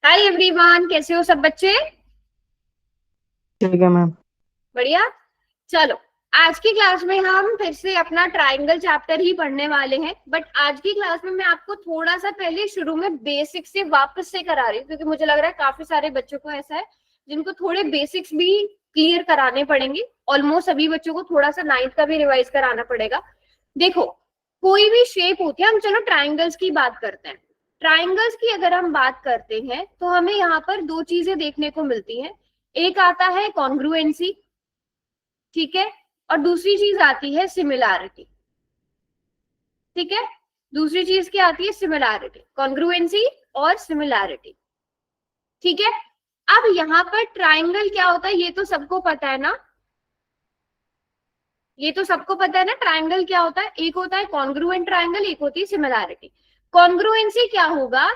Hi everyone, कैसे हो सब बच्चे? ठीक है मैम। बढ़िया। चलो, आज की क्लास में हम फिर से अपना ट्रायंगल चैप्टर ही पढ़ने वाले हैं। बट आज की क्लास में मैं आपको थोड़ा सा पहले शुरू में बेसिक से वापस से करा रही हूँ, क्योंकि मुझे लग रहा है काफी सारे बच्चों को ऐसा है जिनको थोड़े बेसिक्स भी क्लियर कराने पड़ेंगे। ऑलमोस्ट सभी बच्चों को थोड़ा सा 9th का भी रिवाइज कराना पड़ेगा। देखो, कोई भी शेप होती है, हम चलो ट्राइंगल्स की बात करते हैं। ट्राइंगल्स की अगर हम बात करते हैं तो हमें यहाँ पर दो चीजें देखने को मिलती हैं। एक आता है कॉन्ग्रुएंसी, ठीक है, और दूसरी चीज आती है सिमिलैरिटी। ठीक है, दूसरी चीज क्या आती है? सिमिलैरिटी, कॉन्ग्रुएंसी और सिमिलैरिटी। ठीक है, अब यहाँ पर ट्राइंगल क्या होता है ये तो सबको पता है ना। ये तो सबको पता है ना, ट्राइंगल क्या होता है। एक होता है कॉन्ग्रुएंट ट्राइंगल, एक होती है सिमिलैरिटी। कॉन्ग्रुएंसी क्या होगा?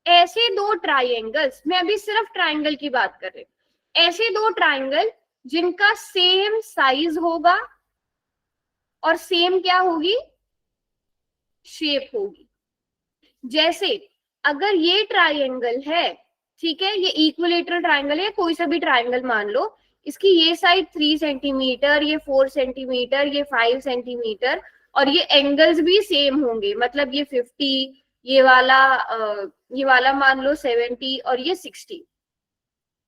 ऐसे दो ट्राइंगल्स, मैं अभी सिर्फ ट्राइंगल की बात कर रही हूँ, ऐसे दो ट्राइंगल जिनका सेम साइज होगा और सेम क्या होगी? शेप होगी। जैसे अगर ये ट्राइंगल है, ठीक है, ये इक्विलेटरल ट्राइंगल है, कोई सा भी ट्राइंगल मान लो, इसकी ये साइड 3 सेंटीमीटर, ये 4 सेंटीमीटर, ये 5 सेंटीमीटर, और ये एंगल्स भी सेम होंगे, मतलब ये 50, ये वाला मान लो 70 और ये 60।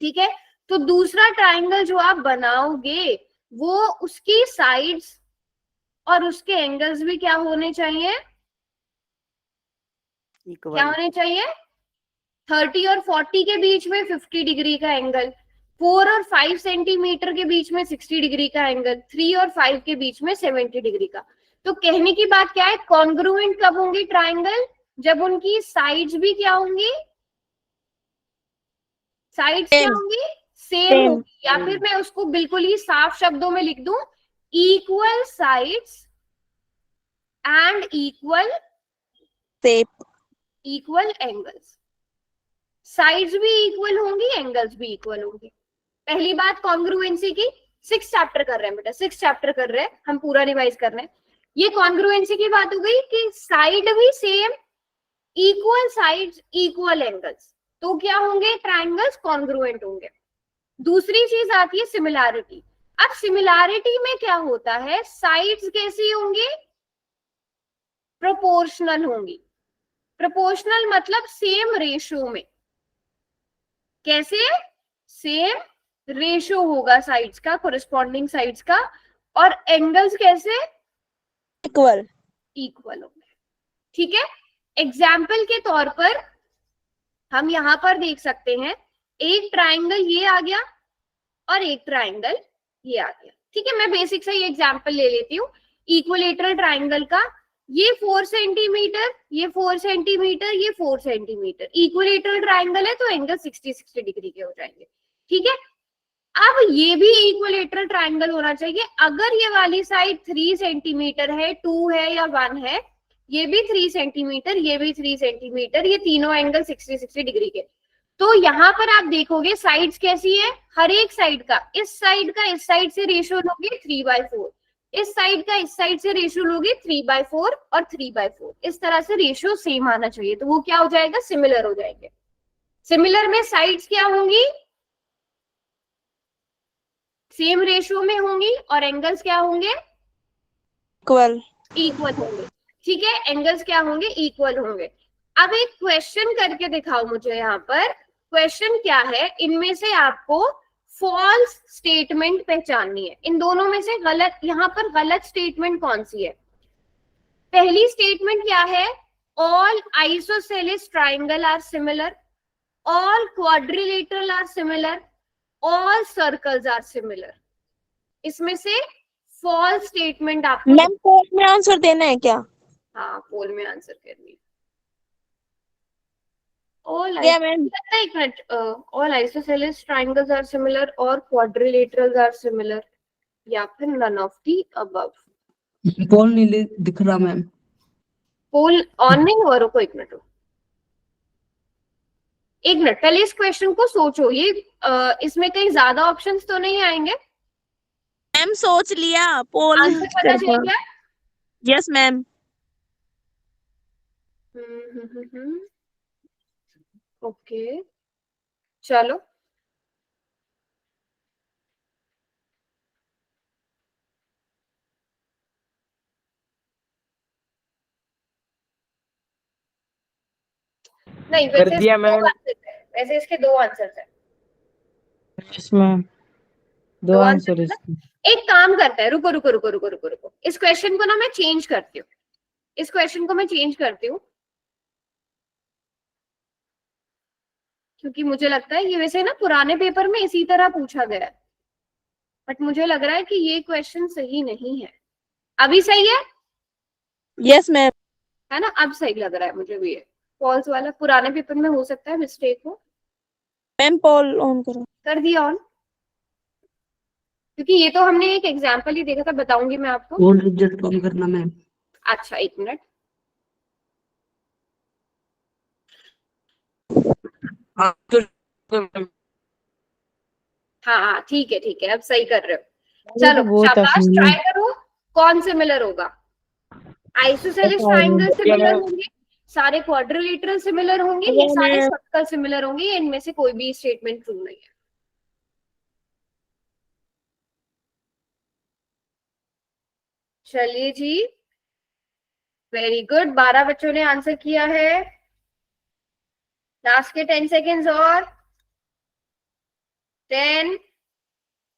ठीक है, तो दूसरा ट्राइंगल जो आप बनाओगे वो उसकी साइड्स और उसके एंगल्स भी क्या होने चाहिए? क्या होने चाहिए? 30 और 40 के बीच में 50 डिग्री का एंगल, 4 और 5 सेंटीमीटर के बीच में 60 डिग्री का एंगल, 3 और 5 के बीच में 70 डिग्री का। तो कहने की बात क्या है? कॉन्ग्रुएंट कब होंगी ट्राइंगल? जब उनकी साइड्स भी क्या होंगी? साइड्स क्या सेम होंगी? सेम सेम होगी। या फिर मैं उसको बिल्कुल ही साफ शब्दों में लिख दूं, equal sides and shape equal angles. Sides भी इक्वल होंगी, एंगल्स भी इक्वल होंगे। पहली बात कॉन्ग्रुएंसी की, 6 चैप्टर कर रहे हैं बेटा, 6 चैप्टर कर रहे हैं हम, पूरा रिवाइज कर रहे हैं। ये कॉन्ग्रुएंसी की बात हो गई कि साइड भी same, equal sides, equal angles, तो क्या होंगे? ट्राइंगल्स कॉन्ग्रुएंट होंगे। दूसरी चीज आती है सिमिलैरिटी। अब सिमिलैरिटी में क्या होता है? साइड्स कैसी होंगी? प्रोपोर्शनल होंगी। प्रोपोर्शनल मतलब सेम रेशियो में। कैसे? सेम रेशियो होगा साइड्स का, कोरिस्पॉन्डिंग साइड्स का। और एंगल्स कैसे? इक्वल। इक्वल होंगे। ठीक है, एग्जाम्पल के तौर पर हम यहां पर देख सकते हैं, एक ट्राइंगल ये आ गया और एक ट्राइंगल ये आ गया। ठीक है, मैं बेसिक से ये एग्जाम्पल ले लेती हूँ इक्विलेटरल ट्राइंगल का। ये 4 सेंटीमीटर, ये 4 सेंटीमीटर, ये 4 सेंटीमीटर, इक्विलेटरल ट्राइंगल है तो एंगल 60 डिग्री के हो जाएंगे। ठीक है, अब ये भी इक्विलेटरल ट्राइंगल होना चाहिए। अगर ये वाली साइड 3 सेंटीमीटर है, 2 है या 1 है, ये भी 3 सेंटीमीटर, ये भी 3 सेंटीमीटर, ये तीनों एंगल 60 डिग्री के। तो यहाँ पर आप देखोगे साइड्स कैसी है, हर एक साइड का इस साइड से रेशियो लोगे 3/4, इस साइड का इस साइड से रेशियो लोगे 3/4 और 3/4, इस तरह से रेशियो सेम आना चाहिए, तो वो क्या हो जाएगा? सिमिलर हो जाएंगे। सिमिलर में साइड्स क्या होंगी? सेम रेशियो में होंगी, और एंगल्स क्या होंगे? इक्वल। इक्वल होंगे। ठीक है, एंगल्स क्या होंगे? इक्वल होंगे। अब एक क्वेश्चन करके दिखाओ मुझे। यहाँ पर क्वेश्चन क्या है, इनमें से आपको फॉल्स स्टेटमेंट पहचाननी है। इन दोनों में से गलत, यहाँ पर गलत स्टेटमेंट कौन सी है? पहली स्टेटमेंट क्या है? All isosceles triangle are similar, all quadrilateral are similar, all circles are similar. इसमें से फॉल्स स्टेटमेंट आपको, मैम पोल में आंसर देना है क्या? हाँ पोल में आंसर करनी। ऑल क्या मैम? एक minute, all isosceles triangles are similar और क्वाड्रिलेटरल्स आर सिमिलर, या फिर none of the above. Poll नहीं दिख रहा मैम। पोल ऑन नहीं हुआ, रुको एक मिनट, एक मिनट, पहले इस क्वेश्चन को सोचो। ये इसमें कहीं ज्यादा ऑप्शंस तो नहीं आएंगे? मैम सोच लिया पोल आंसर पता चल करना। गया? Yes ma'am. ओके, चलो नहीं, कर वैसे दिया इसके दो मैम। आंसर है, वैसे इसके दो आंसर है। यस मैम, दो दो आंसर आंसर इसके। एक काम करता है, रुको रुको रुको रुको रुको रुको, इस क्वेश्चन को ना मैं चेंज करती हूँ, इस क्वेश्चन को मैं चेंज करती हूँ, क्योंकि मुझे लगता है ये वैसे ना पुराने पेपर में इसी तरह पूछा गया है, बट मुझे लग रहा है कि ये क्वेश्चन सही नहीं है। अभी सही है यस मैम। है ना? अब सही लग रहा है मुझे भी। ये फॉल्स वाला पुराने पेपर में हो सकता है मिस्टेक हो। मैम पोल ऑन करो। कर दिया ऑन, क्योंकि ये तो हमने एक एग्जाम्पल ही देखा था, बताऊंगी मैं आपको। और रिजल्ट ऑन करना मैम। अच्छा एक मिनट, हाँ तो हाँ हाँ ठीक है ठीक है, अब सही कर रहे हो। ये तो चलो बहुत शाबाश, आसान है। ट्राई करो, कौन सिमिलर होगा? आइसोसेलेस ट्राइंगल सिमिलर होंगे, सारे क्वाड्रिलेटरल सिमिलर होंगे, ये सारे सर्कल सिमिलर होंगे, इनमें से कोई भी स्टेटमेंट ट्रू नहीं है। चलिए जी, वेरी गुड, 12 बच्चों ने आंसर किया है। लास्ट के 10 सेकेंड्स और। 10,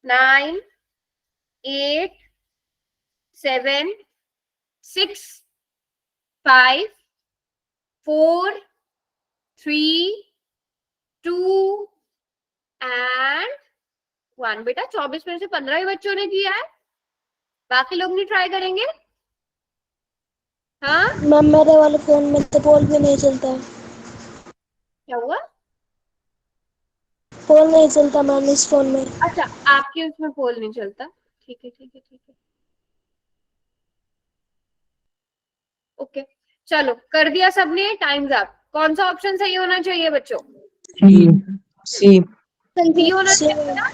9, 8, 7, 6, 5, 4, 3, 2 एंड 1। बेटा 24 में से 15 ही बच्चों ने किया है, बाकी लोग नहीं ट्राई करेंगे? हाँ मैम मेरे वाले फोन में तो पोल भी नहीं चलता है, क्या हुआ? पोल नहीं चलता मैम इस फोन में। अच्छा आपके उसमें पोल नहीं चलता, ठीक है ठीक है ठीक है, ओके। चलो कर दिया सबने, टाइम्स अप। कौन सा ऑप्शन सही होना चाहिए बच्चों? सी। सी होना चाहिए ना?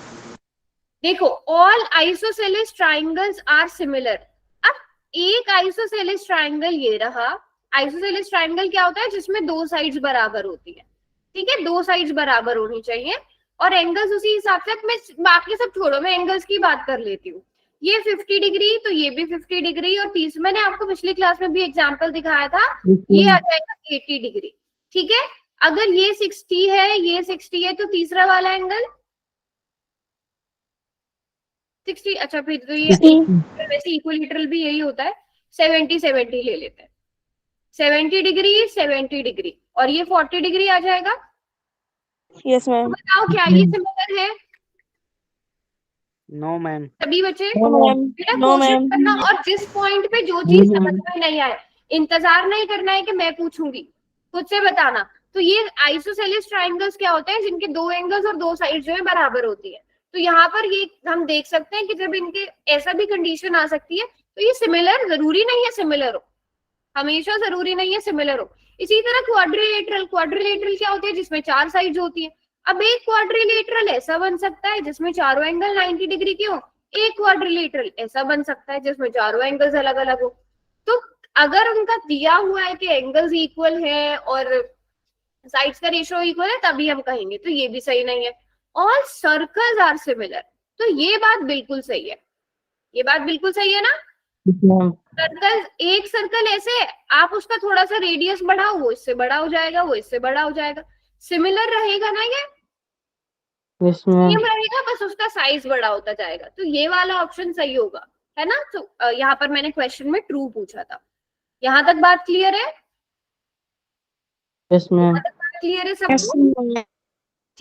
देखो, all isosceles triangles are similar. अब एक आइसोसेलेस ट्राइंगल ये रहा, आइसोसेलेस ट्राइंगल क्या होता है? जिसमें दो साइड्स बराबर होती है, ठीक है, दो साइड्स बराबर होनी चाहिए और एंगल्स उसी हिसाब से। मैं बाकी सब छोड़ो, मैं एंगल्स की बात कर लेती हूँ। ये 50 डिग्री तो ये भी 50 डिग्री, और तीस मैंने आपको पिछली क्लास में भी एग्जाम्पल दिखाया था, ये आ जाएगा 80 डिग्री, ठीक है। अगर ये 60 है, ये 60 है, तो तीसरा वाला एंगल 60। अच्छा फिर तो ये वैसे इक्विलेटरल भी यही होता है, 70 70 ले लेते हैं, 70 डिग्री 70 डिग्री, और ये 40 डिग्री आ जाएगा। यस तो मैम। बताओ क्या ये सिमिलर है? No ma'am. सभी बच्चे नो मैम। बेटा नो कोशिश मैम। करना, और जिस पॉइंट पे जो चीज समझ में नहीं आए, इंतजार नहीं करना है कि मैं पूछूंगी, खुद से बताना। तो ये आइसोसेलेस ट्राइंगल्स क्या होते हैं? जिनके दो एंगल्स और दो साइड जो है बराबर होती है। तो यहाँ पर ये हम देख सकते हैं कि जब इनके ऐसा भी कंडीशन आ सकती है, तो ये सिमिलर जरूरी नहीं है सिमिलर हो, हमेशा जरूरी नहीं है सिमिलर हो। इसी तरह क्वाड्रिलेटरल, क्वाड्रिलेटरल क्या होते हैं? जिसमें चार साइड्स होती है। अब एक क्वाड्रिलेटरल ऐसा बन सकता है जिसमें चारों एंगल 90 डिग्री के हो, एक क्वाड्रिलेटरल ऐसा बन सकता है जिसमें चारों एंगल्स अलग अलग हो। तो अगर उनका दिया हुआ है कि एंगल्स इक्वल है और साइड्स का रेशियो इक्वल है, तभी हम कहेंगे। तो ये भी सही नहीं है। ऑल सर्कल्स आर सिमिलर, तो ये बात बिल्कुल सही है, ये बात बिल्कुल सही है ना? सर्कल, एक सर्कल ऐसे आप उसका थोड़ा सा रेडियस बढ़ाओ, वो इससे बड़ा हो जाएगा, वो इससे बड़ा हो जाएगा, सिमिलर रहेगा ना? ये सेम रहेगा, बस उसका साइज बड़ा होता जाएगा। तो ये वाला ऑप्शन सही होगा, है ना? तो यहाँ पर मैंने क्वेश्चन में ट्रू पूछा था। यहाँ तक बात क्लियर है? Yes ma'am. क्लियर है सबको?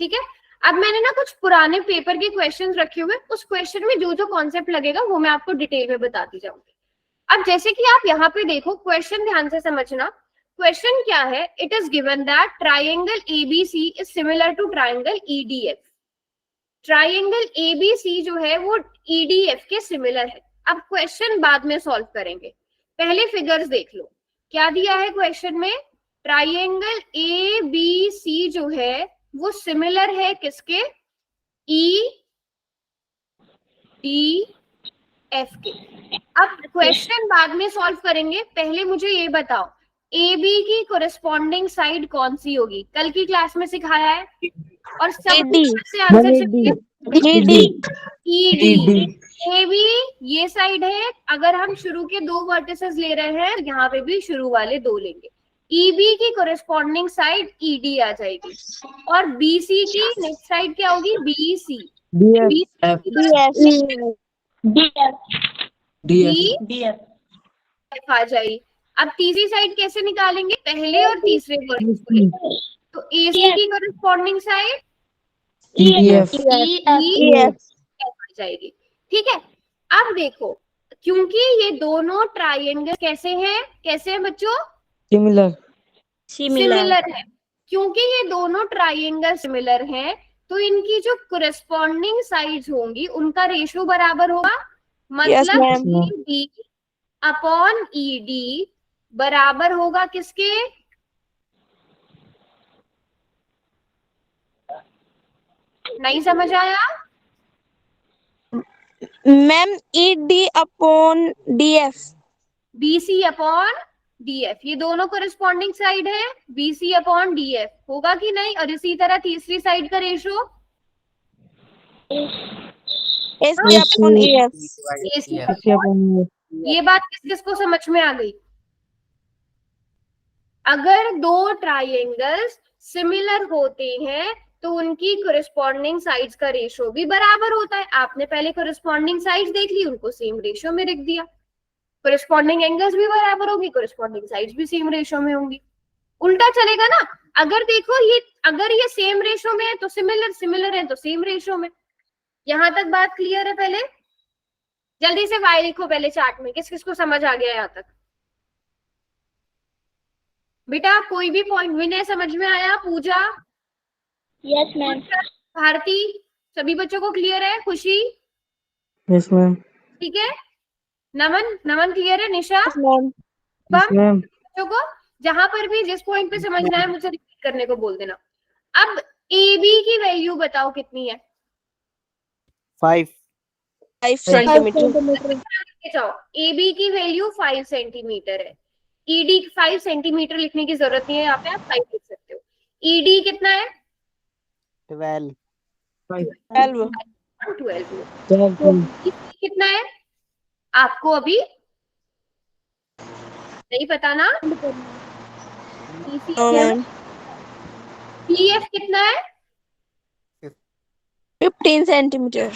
ठीक है। अब मैंने ना कुछ पुराने पेपर के क्वेश्चंस रखे हुए, उस क्वेश्चन में जो जो कॉन्सेप्ट लगेगा वो मैं आपको डिटेल में बताती जाऊंगी। अब जैसे कि आप यहाँ पे देखो, क्वेश्चन ध्यान से समझना। क्वेश्चन क्या है? It is given that triangle ABC is similar to triangle EDF. Triangle ABC जो है वो ईडीएफ के सिमिलर है। अब क्वेश्चन बाद में सॉल्व करेंगे, पहले फिगर्स देख लो। क्या दिया है क्वेश्चन में? ट्राइंगल एबीसी जो है वो सिमिलर है किसके? ई डी एफ के। अब क्वेश्चन बाद में सॉल्व करेंगे, पहले मुझे ये बताओ ए बी की कोरेस्पॉन्डिंग साइड कौन सी होगी? कल की क्लास में सिखाया है, और सबको AD, से आंसर चाहिए ED, ईडी। ए भी ये साइड है, अगर हम शुरू के दो वर्टिसेस ले रहे हैं यहाँ पे भी शुरू वाले दो लेंगे। ईबी की कोरेस्पॉन्डिंग साइड ईडी आ जाएगी और बीसी की नेक्स्ट साइड क्या होगी, बीसी। DF, DF, आ जाएगी। अब तीसरी साइड कैसे निकालेंगे, पहले और तीसरे वर्टिस को लेंगे। तो एसी की कोरेस्पॉन्डिंग साइड EF, EF, आ जाएगी। ठीक है, अब देखो क्योंकि ये दोनों ट्राइंगल कैसे हैं बच्चों, similar, सिमिलर है। क्योंकि ये दोनों ट्राइंगल सिमिलर हैं तो इनकी जो कोरेस्पॉन्डिंग साइड्स होंगी उनका रेशियो बराबर होगा। Yes, मतलब ma'am. ईडी अपॉन ईडी बराबर होगा किसके, नहीं समझ आया, ma'am ED upon DF, BC upon DF. ये दोनों कोरेस्पॉन्डिंग साइड है, बीसी अपॉन डीएफ होगा कि नहीं। और इसी तरह तीसरी साइड का ratio SC upon EF, AC. EF, ये बात किस किस को समझ में आ गई, अगर दो ट्राइंगल्स सिमिलर होते हैं तो उनकी कोरेस्पॉन्डिंग साइड्स का रेशियो भी बराबर होता है। आपने पहले कोरेस्पॉन्डिंग साइड्स देख ली, उनको सेम रेशियो में रख दिया, कोरेस्पॉन्डिंग एंगल्स भी बराबर होगी, कोरेस्पॉन्डिंग साइड्स भी सेम रेशियो में होंगी। उल्टा चलेगा ना, अगर देखो ये अगर ये सेम रेशियो में है तो सिमिलर, सिमिलर है तो सेम रेशियो में। यहां तक बात क्लियर है। पहले जल्दी से वाई लिखो पहले चार्ट में, किस किस को समझ आ गया यहाँ तक। बेटा कोई भी पॉइंट विनय समझ में आया, पूजा, यस मैम। भारती, सभी बच्चों को क्लियर है, खुशी yes ma'am, ठीक है, नमन क्लियर है, निशा yes ma'am, yes ma'am, बच्चों को जहां पर भी जिस पॉइंट पे समझना है मुझे रिपीट करने को बोल देना। अब ए बी की वैल्यू बताओ कितनी है, 5 5 centimeter, सेंटीमीटर। ए बी की वैल्यू 5 सेंटीमीटर है। ईडी 5 सेंटीमीटर लिखने की जरूरत नहीं है, यहाँ पे आप 5 लिख सकते हो। ईडी कितना है, 12 12, 12 कितना है आपको अभी नहीं पता ना, no ma'am, पीएफ कितना है, 15 centimeter,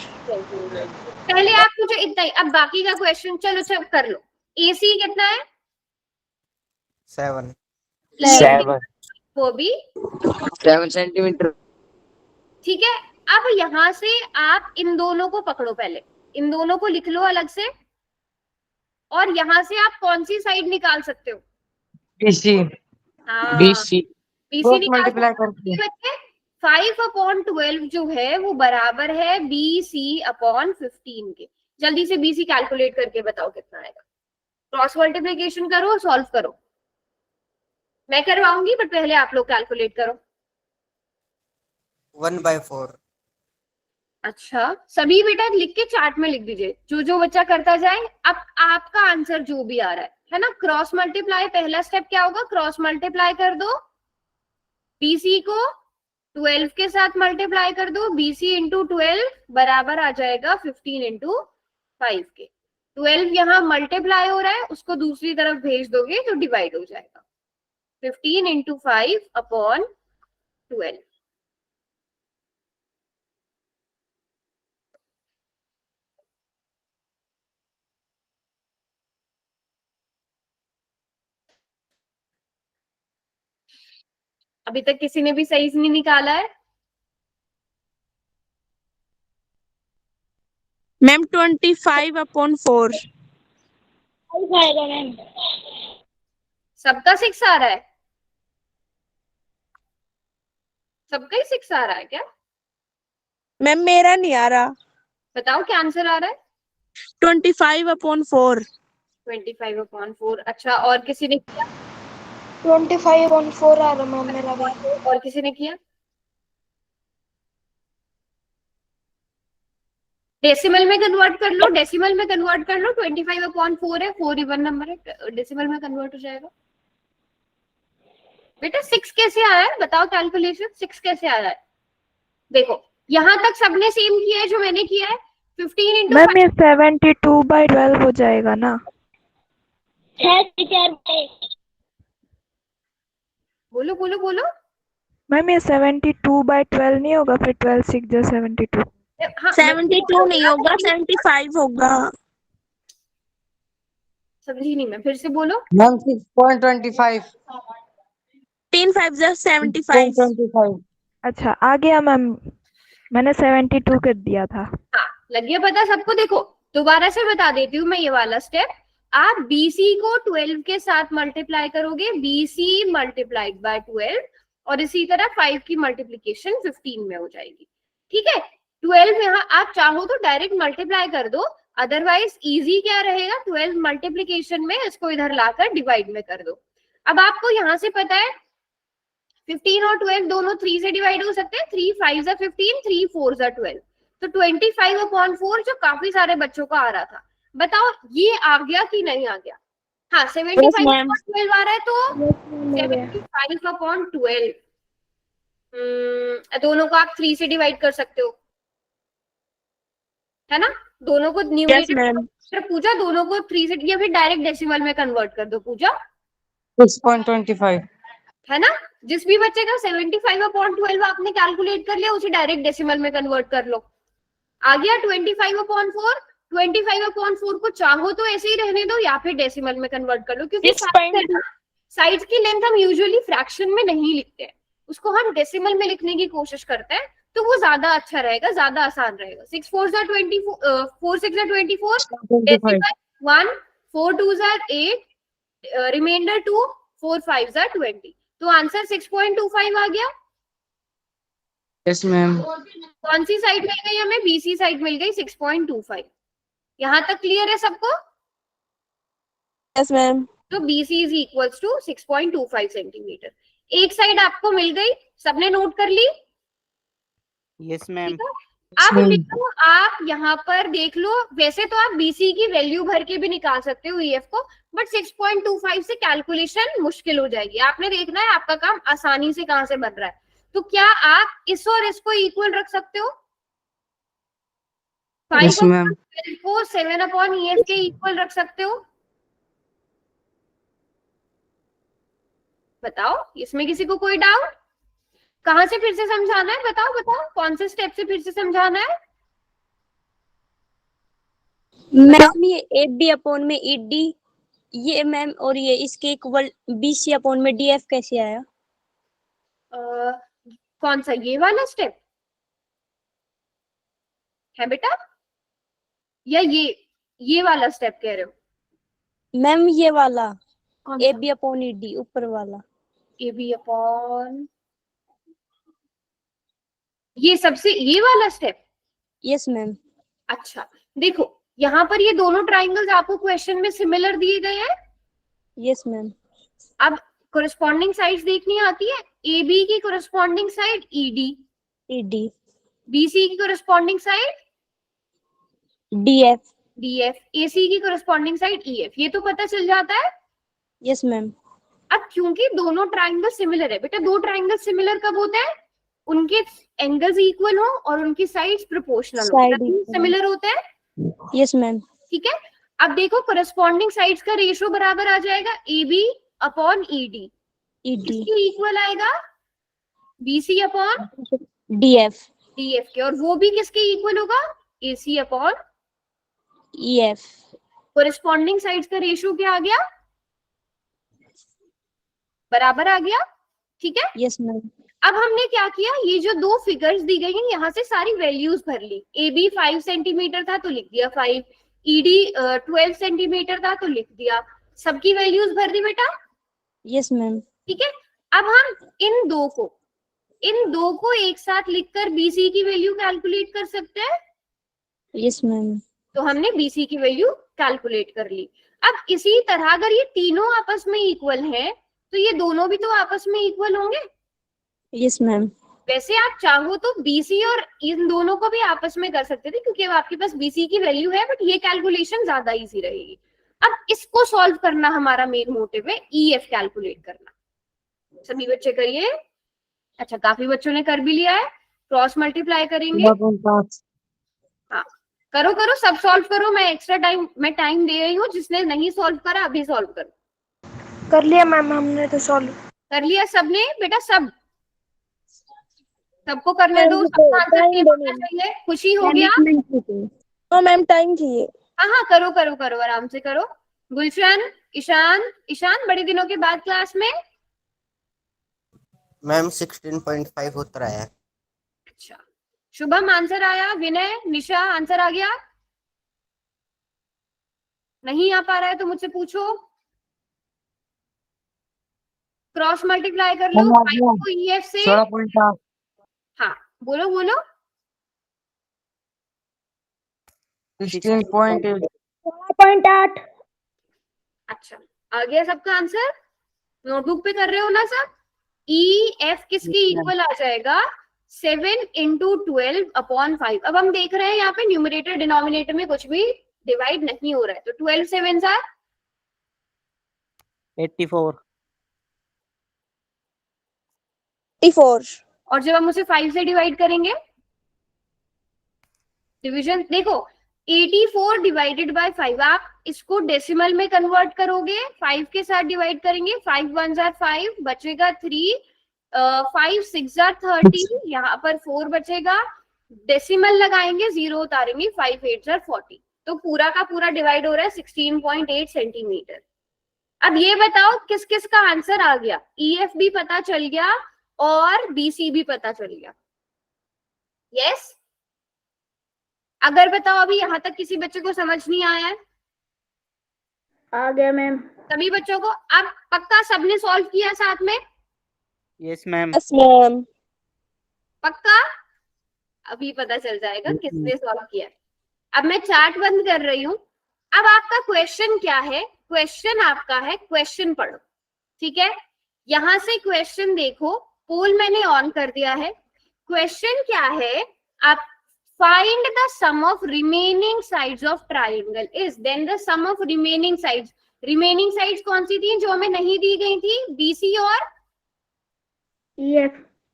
पहले आप मुझे इतना ही, अब बाकी का क्वेश्चन चलो चल कर लो। एसी कितना है, 7 वो भी 7 सेंटीमीटर, ठीक है। अब यहां से आप इन दोनों को पकड़ो, पहले इन दोनों को लिख लो अलग से, और यहां से आप कौन सी साइड निकाल सकते हो, BC हाँ BC बीसी निकाल मल्टीप्लाई सकते हो। करके बच्चे 5/12 जो है वो बराबर है बीसी अपॉन 15 के। जल्दी से बीसी कैलकुलेट करके बताओ कितना आएगा, क्रॉस मल्टीप्लिकेशन करो, सॉल्व करो, मैं करवाऊंगी बट पहले आप लोग कैलकुलेट करो। 1/4। अच्छा सभी बेटा लिख के चार्ट में लिख दीजिए, जो जो बच्चा करता जाए। अब आपका आंसर जो भी आ रहा है ना, क्रॉस मल्टीप्लाई, पहला स्टेप क्या होगा, क्रॉस मल्टीप्लाई कर दो, बीसी को 12 के साथ मल्टीप्लाई कर दो, बीसी इंटू 12 बराबर आ जाएगा 15 इंटू 5 के। 12 यहाँ मल्टीप्लाई हो रहा है, उसको दूसरी तरफ भेज दोगे तो डिवाइड हो जाएगा, 15 इंटू 5 अपॉन 12। अभी तक किसी ने भी सही से नहीं निकाला है, मैम 25/4, आएगा मैम। सबका 6 आ रहा है, सबका ही 6 आ रहा है क्या, मैम मेरा नहीं आ रहा, बताओ क्या आंसर आ रहा है, 25/4, 25/4। अच्छा और किसी ने किया, 25/4 आ रहा मैम मेरा भी। और किसी ने किया, डेसिमल में कन्वर्ट कर लो, डेसिमल में कन्वर्ट कर लो, 25/4 है, 4 इवन नंबर है, डेसिमल में कन्वर्ट हो जाएगा। बेटा 6 कैसे आया है बताओ, कैलकुलेशन 6 कैसे आया है, देखो यहाँ तक सबने सेम किया है जो मैंने किया है। 15 इंटू मैम ये 72/12 हो जाएगा ना? है टीचर। बोलो बोलो बोलो। मैम ये 72/12 नहीं होगा फिर? 12 6 जो 72। हाँ 72 नहीं होगा, 75 होगा। समझी नहीं मैं, फिर से बोलो। मैम 6.25 3 5 जो 75। 6.25 अच्छा आ गया मैम, मैंने 72 कर दिया था। हाँ लग गया पता सबको। देखो दोबारा से बता देती हूँ मैं ये वाला स्टेप। आप BC को 12 के साथ मल्टीप्लाई करोगे, BC मल्टीप्लाइड बाय 12, और इसी तरह 5 की मल्टीप्लीकेशन 15 में हो जाएगी। ठीक है, 12 यहाँ आप चाहो तो डायरेक्ट मल्टीप्लाई कर दो, अदरवाइज इजी क्या रहेगा, 12 मल्टीप्लीकेशन में इसको इधर लाकर डिवाइड में कर दो। अब आपको यहाँ से पता है 15 और 12 दोनों 3 से डिवाइड हो सकते हैं। 3 5 जा 15, 3 4 जा 12, तो 25/4 जो काफी सारे बच्चों का आ रहा था। बताओ ये आ गया कि नहीं आ गया? हाँ 75/12 आ रहा है, तो 75/12 दोनों को आप 3 से डिवाइड कर सकते हो, है ना? दोनों को न्यूमरेटर पूजा, दोनों को 3 से, या फिर डायरेक्ट डेसिमल में कन्वर्ट कर दो पूजा, 6.25 है ना? जिस भी बच्चे का 75/12 आपने कैलकुलेट कर लिया, उसे डायरेक्ट डेसिमल में कन्वर्ट कर लो। आ गया 25/4। 25/4 को चाहो तो ऐसे ही रहने दो या फिर डेसिमल में कन्वर्ट कर लो, क्योंकि साइड्स की लेंथ हम यूजुअली फ्रैक्शन में नहीं लिखते हैं, उसको हम डेसिमल में लिखने की कोशिश करते हैं, तो वो ज्यादा अच्छा रहेगा, ज्यादा आसान रहेगा। 6 4 जा 24, 4 6 जा 24, डेसिमल 1, 4 2 जा 8, रिमाइंडर 2, 4 5 जा 20, तो आंसर 6.25 आ गया। Yes ma'am. कौन सी साइड मिल गई हमें? BC साइड मिल गई 6.25। यहाँ तक क्लियर है सबको? Yes ma'am. तो BC is equals to 6.25 centimetre. एक साइड आपको मिल गई, सबने नोट कर ली? Yes ma'am. अब देखो आप यहाँ पर देख लो, वैसे तो आप BC की वैल्यू भर के भी निकाल सकते हो EF को, बट 6.25 से कैलकुलेशन मुश्किल हो जाएगी। आपने देखना है आपका काम आसानी से कहाँ से बन रहा है। तो क्या आप इस और इसको इक्वल रख सकते हो? 5 को 7/EF के इक्वल रख सकते हो? बताओ, इसमें किसी को कोई डाउट? कहां से फिर से समझाना है? बताओ बताओ, कौन से स्टेप से फिर से समझाना है? मैम ये AB/ED ये मैम, और ये इसके इक्वल BC/DF कैसे आया? कौन सा, ये वाला स्टेप है बेटा, या ये वाला स्टेप कह रहे हो? मैम ये वाला कौन सा? AB/ED ऊपर वाला। AB अपॉन, ये सबसे ये वाला स्टेप? Yes ma'am. अच्छा देखो, यहाँ पर ये दोनों ट्राइंगल्स आपको क्वेश्चन में सिमिलर दिए गए हैं। Yes ma'am. अब कोरिस्पॉन्डिंग साइड्स देखनी आती है। AB की कोरिस्पॉन्डिंग साइड ED, BC की कोरिस्पॉन्डिंग साइड DF, AC की कोरिस्पॉन्डिंग साइड EF, ये तो पता चल जाता है। Yes ma'am. अब क्योंकि दोनों ट्राइंगल सिमिलर है बेटा, दो ट्राइंगल सिमिलर कब होते हैं? उनके एंगल्स इक्वल हो और उनकी साइड्स प्रोपोर्शनल हो, सिमिलर होते हैं। Yes ma'am. ठीक है, अब देखो कोरिस्पॉन्डिंग साइड्स का रेशियो बराबर आ जाएगा AB/ED, इसकी इक्वल आएगा BC/DF के, और वो भी किसके इक्वल होगा? AC/EF। कोरिस्पॉन्डिंग साइड्स का रेशियो क्या आ गया? बराबर आ गया। ठीक है, यस मैम। अब हमने क्या किया, ये जो दो फिगर्स दी गई हैं यहाँ से सारी वैल्यूज भर ली। AB 5 सेंटीमीटर था तो लिख दिया 5, ED 12 सेंटीमीटर था तो लिख दिया, सबकी वैल्यूज भर दी बेटा। Yes ma'am. ठीक है, अब हम इन दो को एक साथ लिखकर BC की वैल्यू कैलकुलेट कर सकते हैं। Yes ma'am. तो हमने BC की वैल्यू कैलकुलेट कर ली। अब इसी तरह अगर ये तीनों आपस में इक्वल हैं, तो ये दोनों भी तो आपस में इक्वल होंगे। Yes ma'am. वैसे आप चाहो तो BC और इन दोनों को भी आपस में कर सकते थे, क्योंकि अब आपके पास BC की वैल्यू है, बट ये कैलकुलेशन ज्यादा इजी रहेगी। अब इसको सॉल्व करना हमारा मेन मोटिव है, EF कैलकुलेट करना। सभी बच्चे करिए। अच्छा, काफी बच्चों ने कर भी लिया है। क्रॉस मल्टीप्लाई करेंगे। 16.5 हाँ करो करो, सब सॉल्व करो, मैं एक्स्ट्रा टाइम दे रही हूँ, जिसने नहीं सॉल्व करा अभी सॉल्व करो। कर लिया मैम हमने तो सॉल्व। कर लिया सबने बेटा? सबको करने दो, सबका आंसर टाइम सेम होना चाहिए। खुशी हो गया? हाँ मैम टाइम चाहिए। हाँ हाँ करो करो करो, आराम से करो। गुलशन, ईशान, ईशान बड़े दिनों के बाद क्लास में। मैम 16.5 उत्तर आया है। अच्छा, शुभम आंसर आया। विनय, निशा आंसर आ गया? नहीं आ पा रहा है तो मुझसे पूछो। क्रॉस मल्टीप्लाई कर लो 5 को EF से। 16.8 हाँ बोलो बोलो। 16.8 16.8 अच्छा, आ गया सबका आंसर? नोटबुक पे कर रहे हो ना सब? EF किसके इक्वल आ जाएगा? 7 इंटू 12/5। अब हम देख रहे हैं यहाँ पे न्यूमरेटर डिनोमिनेटर में कुछ भी डिवाइड नहीं हो रहा है, तो 12 7 आर 84 84। और जब हम उसे 5 से डिवाइड करेंगे, डिवीजन देखो, 84 डिवाइडेड बाय 5, आप इसको डेसिमल में कन्वर्ट करोगे, 5 के साथ डिवाइड करेंगे, 5 1 जार 5, बचेगा 3, 5 6 जार 30, यहाँ पर 4 बचेगा, डेसिमल लगाएंगे, 0 उतारेंगे, 5 8 जार 40, तो पूरा का पूरा डिवाइड हो रहा है 16.8 सेंटीमीटर। अब ये बताओ किस किस का आंसर आ गया? EF भी पता चल गया और BC भी पता चल गया। यस? अगर बताओ अभी यहाँ तक किसी बच्चे को समझ नहीं आया है? आ गया मैम। सभी बच्चों को? अब पक्का सबने सॉल्व किया साथ में? Yes ma'am. Yes ma'am. पक्का? अभी पता चल जाएगा किसने सॉल्व किया। अब मैं चार्ट बंद कर रही हूँ। अब आपका क्वेश्चन क्या है? क्वेश्चन आपका है, क्वेश्चन पढ़ो, ठीक है? यहां से क्वेश्चन देखो, पोल मैंने ऑन कर दिया है। क्वेश्चन क्या है? आप find the sum of remaining sides of triangle is, then the sum of remaining sides कौन सी थी जो हमें नहीं दी गई थी?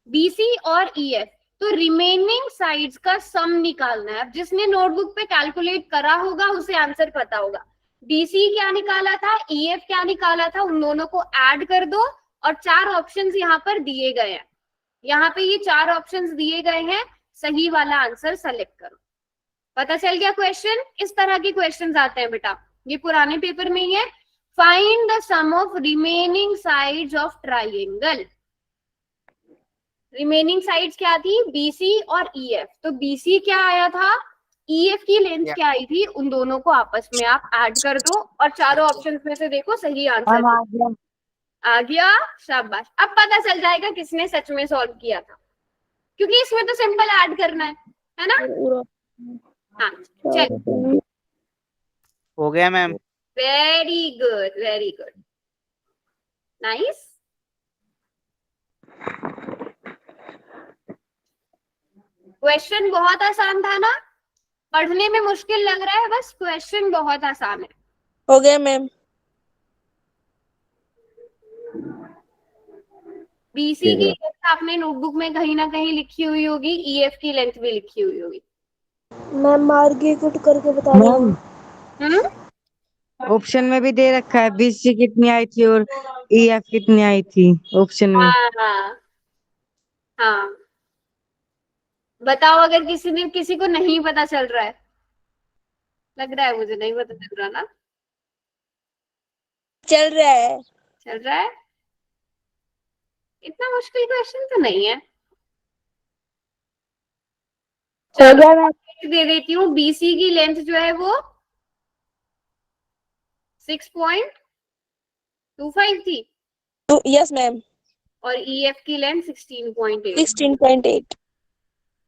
BC और EF। तो रिमेनिंग साइड्स का सम निकालना है। अब जिसने नोटबुक पे कैलकुलेट करा होगा उसे आंसर पता होगा। BC क्या निकाला था, EF क्या निकाला था, उन दोनों को ऐड कर दो और 4 ऑप्शंस यहाँ पर दिए गए हैं। यहाँ पे ये 4 ऑप्शंस दिए गए हैं, सही वाला आंसर सेलेक्ट करो। पता चल गया क्वेश्चन? इस तरह के क्वेश्चंस आते हैं बेटा, ये पुराने पेपर में ही है। Find the sum of remaining sides of triangle. Remaining sides क्या थी? BC और EF। तो BC क्या आया था, EF की लेंथ क्या आई थी, उन दोनों को आपस में आप ऐड कर दो और चारों ऑप्शंस में से देखो सही आंसर आ गया। शाबाश। अब पता चल जाएगा किसने सच में सॉल्व किया था, क्योंकि इसमें तो सिंपल ऐड करना है ना? हाँ चल, हो गया ma'am. Very good very good, nice. Question बहुत आसान था ना? पढ़ने में मुश्किल लग रहा है, बस क्वेश्चन बहुत आसान है। हो गया मैम। BC की लेंथ आपने नोटबुक में कहीं ना कहीं लिखी हुई होगी, EF की लेंथ भी लिखी हुई होगी। मैम आगे कुछ करके बता दो। ऑप्शन में भी दे रखा है BC कितनी आई थी और EF कितनी आई थी ऑप्शन में। हाँ हाँ, बताओ अगर किसी को नहीं पता चल रहा है। लग रहा है मुझे नहीं पता चल रहा ना? चल रहा है। चल रहा है? इतना मुश्किल क्वेश्चन तो नहीं है। चलो दे देती हूँ। BC की लेंथ जो है वो 6.25 थी यस मैम। और EF की लेंथ 16.8। 16.8।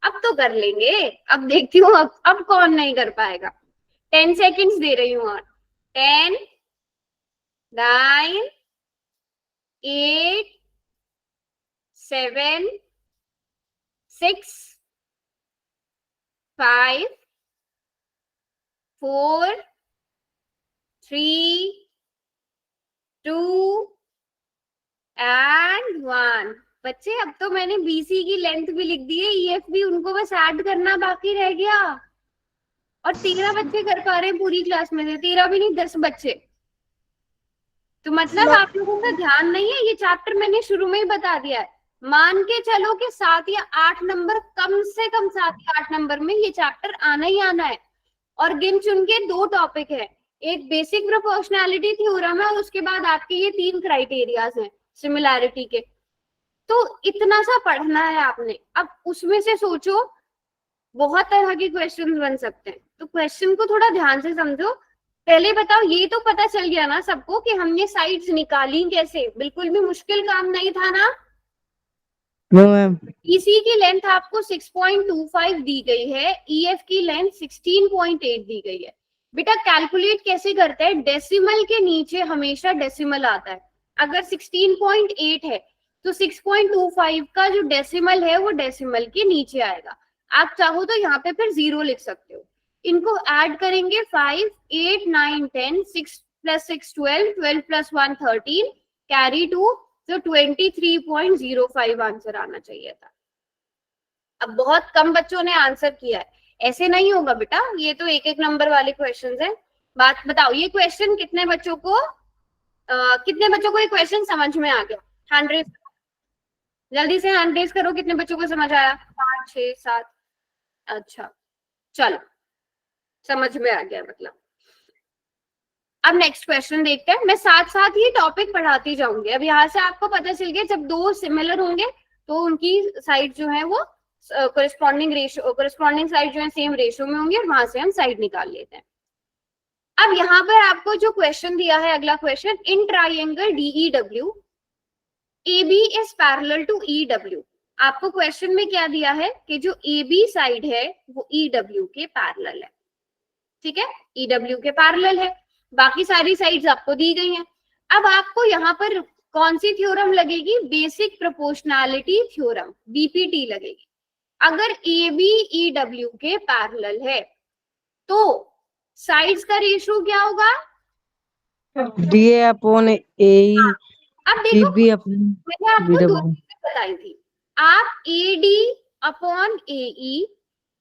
अब तो कर लेंगे, अब देखती हूँ अब कौन नहीं कर पाएगा। 10 सेकेंड्स दे रही हूँ और 10 9 8 7 6 5 4 3 2 and 1। बच्चे अब तो मैंने बीसी की लेंथ भी लिख दी है, ईएफ भी, उनको बस ऐड करना बाकी रह गया। और 13 बच्चे कर पा रहे हैं पूरी क्लास में से, 13 भी नहीं 10 बच्चे। तो मतलब आप लोगों का ध्यान नहीं है, ये चैप्टर मैंने शुरू में ही बता दिया है। मान के चलो कि 7 या 8 नंबर, कम से कम 7 या 8 नंबर में ये चैप्टर आना ही आना है। और गिन चुन के 2 टॉपिक है, एक बेसिक प्रोपोर्शनैलिटी थ्योरम है और उसके बाद आपके ये 3 क्राइटेरियाज हैं सिमिलैरिटी के। तो इतना सा पढ़ना है आपने। अब उसमें से सोचो, बहुत तरह के क्वेश्चन बन सकते हैं, तो क्वेश्चन को थोड़ा ध्यान से समझो। पहले बताओ, ये तो पता चल गया ना सबको कि हमने साइड्स निकाली कैसे, बिल्कुल भी मुश्किल काम नहीं था ना। No ma'am. ईसी की लेंथ आपको 6.25 दी गई है, ईएफ की लेंथ 16.8 दी गई है। बेटा कैलकुलेट कैसे करते हैं, डेसिमल के नीचे हमेशा डेसिमल आता है। अगर 16.8 है तो 6.25 का जो डेसिमल है वो डेसिमल के नीचे आएगा। आप चाहो तो यहाँ पे फिर 0 लिख सकते हो। इनको ऐड करेंगे 5, 8, 9, 10, 6 + 6 12, 12 + 1 13, कैरी 2, तो 23.05 आंसर आना चाहिए था। अब बहुत कम बच्चों ने आंसर किया है, ऐसे नहीं होगा बेटा, ये तो एक एक नंबर वाले क्वेश्चंस हैं। बात बताओ, ये क्वेश्चन कितने बच्चों को ये क्वेश्चन समझ में आ गया? हैंड रेज, जल्दी से हैंड रेज करो, कितने बच्चों को समझ आया? 5, 6, 7। अच्छा चलो, समझ में आ गया मतलब। अब नेक्स्ट क्वेश्चन देखते हैं। मैं साथ साथ ही टॉपिक पढ़ाती जाऊंगी। अब यहाँ से आपको पता चल गया, जब 2 सिमिलर होंगे तो उनकी साइड जो है वो कोरिस्पॉन्डिंग साइड जो है सेम रेशियो में होंगी और वहां से हम साइड निकाल लेते हैं। अब यहाँ पर आपको जो क्वेश्चन दिया है, अगला question, in triangle DEW AB is parallel to EW। आपको क्वेश्चन में क्या दिया है कि जो AB साइड है वो EW के पैरेलल है। ठीक है, EW के पैरेलल है, बाकी सारी साइड्स आपको दी गई हैं। अब आपको यहाँ पर कौन सी थ्योरम लगेगी? बेसिक प्रोपोर्शनैलिटी थ्योरम, BPT लगेगी। अगर AB EW के पैरेलल है तो साइड्स का रेशियो क्या होगा? DA/AE। अब देखो, DB अपॉन मैंने आपको 2 BW। चीजें बताई थी। आप AD/AE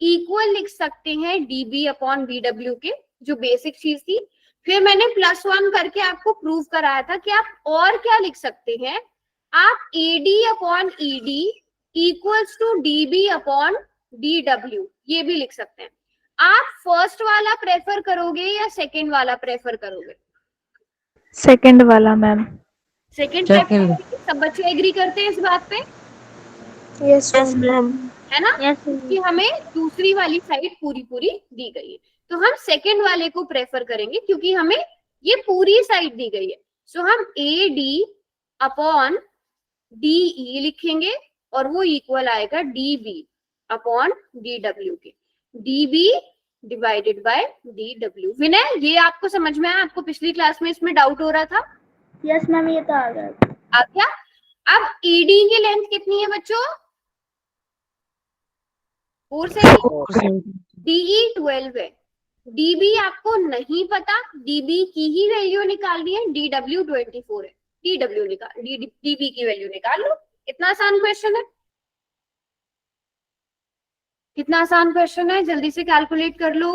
इक्वल लिख सकते हैं DB/BW के, जो बेसिक चीज थी। फिर मैंने +1 करके आपको प्रूव कराया था कि आप और क्या लिख सकते हैं, आप AD/ED इक्वल्स टू DB/DW ये भी लिख सकते हैं। आप फर्स्ट वाला प्रेफर करोगे या सेकंड वाला प्रेफर करोगे? सेकंड वाला मैम। Second Second। प्रेफर। सब बच्चे एग्री करते हैं इस बात पे, Yes, ma'am. है ना? कि हमें दूसरी वाली साइड पूरी पूरी दी गई है, तो हम सेकंड वाले को प्रेफर करेंगे क्योंकक्योंकि हमें ये पूरी साइड दी गई है। सो हम AD/DE लिखेंगे और वो इक्वल आएगा DB/DW के, DB/DW। विनय, ये आपको समझ में आया? आपको पिछली क्लास में इसमें डाउट हो रहा था? यस मैम, ये तो आ गया। आ गया। अब AD की लेंथ कितनी है बच्चों? 4 से DE 12 है। DB आपको नहीं पता, DB की ही वैल्यू निकालनी है, DW 24 है। DB की वैल्यू निकाल लो। इतना आसान क्वेश्चन है, कितना आसान क्वेश्चन है, जल्दी से कैलकुलेट कर लो।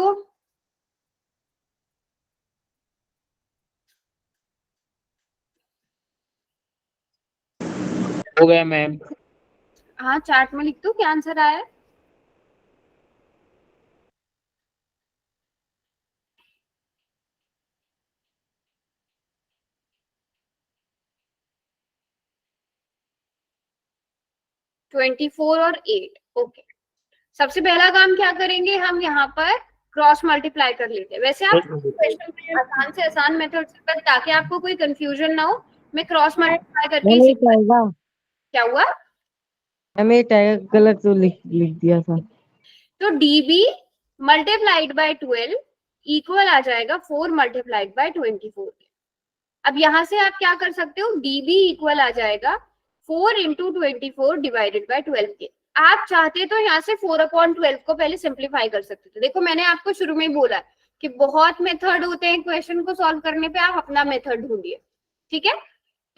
हो गया मैम। हाँ, चार्ट में लिख दो क्या आंसर आया है। (24 और 8). ओके, सबसे पहला काम क्या करेंगे, हम यहाँ पर क्रॉस मल्टीप्लाई कर लेते हैं। वैसे आप क्वेश्चन में आसान से आसान मेथड से कर, ताकि आपको कोई कंफ्यूजन ना हो, मैं क्रॉस मल्टीप्लाई करके क्या हुआ? हमें टैग गलत तो लिख दिया था। तो DB मल्टीप्लाइड बाय 12 इक्वल आ जाएगा 4 मल्टीप्लाइड बाय 24 के। अब यहाँ से आप क्या कर सकते हो, DB इक्वल आ जाएगा 4 × 24 डिवाइडेड बाय 12 के। आप चाहते तो यहाँ से 4/12 को पहले सिंप्लीफाई कर सकते थे। देखो, मैंने आपको शुरू में ही बोला कि बहुत मेथड होते हैं क्वेश्चन को सॉल्व करने पे, आप अपना मेथड ढूंढिए। ठीक है,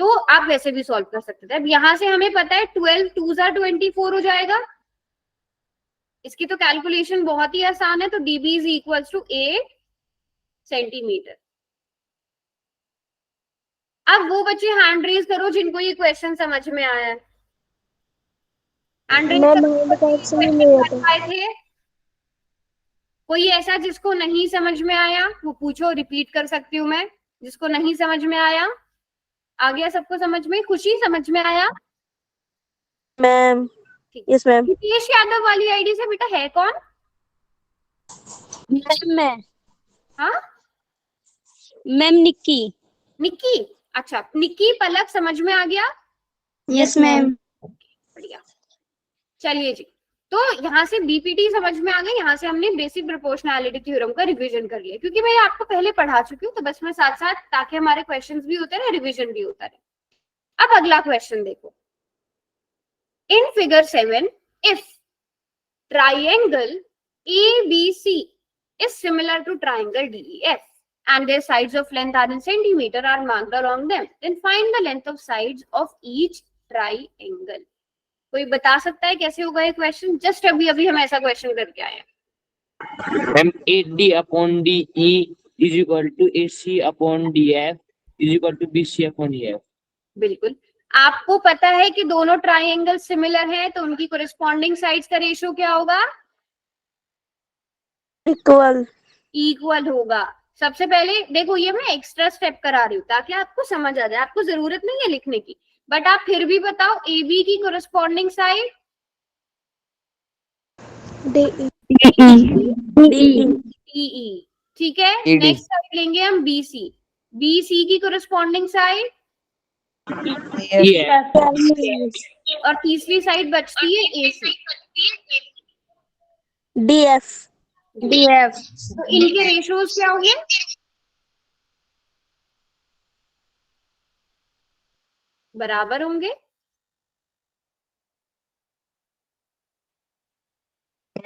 तो आप वैसे भी सॉल्व कर सकते थे। अब यहाँ से हमें पता है 12 2 24 हो जाएगा। इसकी तो कैलकुलेशन बहुत ही आसान है। तो dB is equal to 8 centimetre. अब वो बच्चे हैंड रेज करो जिनको ये क्वेश्चन समझ में आया है। Hand raise ma'am hand card से ही नहीं आता। आए थे। कोई ऐसा जिसको नहीं समझ में आया वो पूछो, रिपीट कर सकती हूँ मैं। जिसको नहीं समझ में आया, आ गया सबको समझ में? खुशी समझ में आया? मैम ठीक। Yes ma'am. नितेश यादव वाली आईडी से बेटा है कौन? मैम हाँ मैम निक्की। निक्की। अच्छा निक्की, पलक समझ में आ गया? Yes ma'am. बढ़िया। चलिए जी, तो यहाँ से बीपीटी समझ में आ गई। यहाँ से हमने बेसिक प्रोपोर्शनैलिटी थ्योरम का रिवीजन कर लिया, क्योंकि मैं आपको पहले पढ़ा चुकी हूँ। तो बस मैं साथ साथ, ताकि हमारे क्वेश्चंस भी होते रहे, रिवीजन भी होता रहे। अब अगला क्वेश्चन देखो। In figure 7 if triangle ABC is similar to triangle DEF and their sides of length are in centimeter are marked along them, then find the length of sides of each triangle. कोई बता सकता है कैसे होगा ये question? Just अभी अभी हम ऐसा क्वेश्चन करके आए हैं। Ma'am 8D upon DE is equal to AC upon DF is equal to BC upon EF। बिल्कुल। आपको पता है कि दोनों ट्राइंगल सिमिलर हैं, तो उनकी कोरिस्पॉन्डिंग साइड्स का रेशियो क्या होगा? इक्वल होगा। सबसे पहले देखो, ये मैं एक्स्ट्रा स्टेप करा रही हूँ ताकि आपको समझ आ जाए। आपको जरूरत नहीं है लिखने की, बट आप फिर भी बताओ AB की कोरिस्पॉन्डिंग साइड DE। ठीक है। नेक्स्ट साइड लेंगे हम BC की कोरिस्पॉन्डिंग साइड और तीसरी साइड बचती है AC DF। तो इनके रेशियोज क्या होंगे? बराबर होंगे।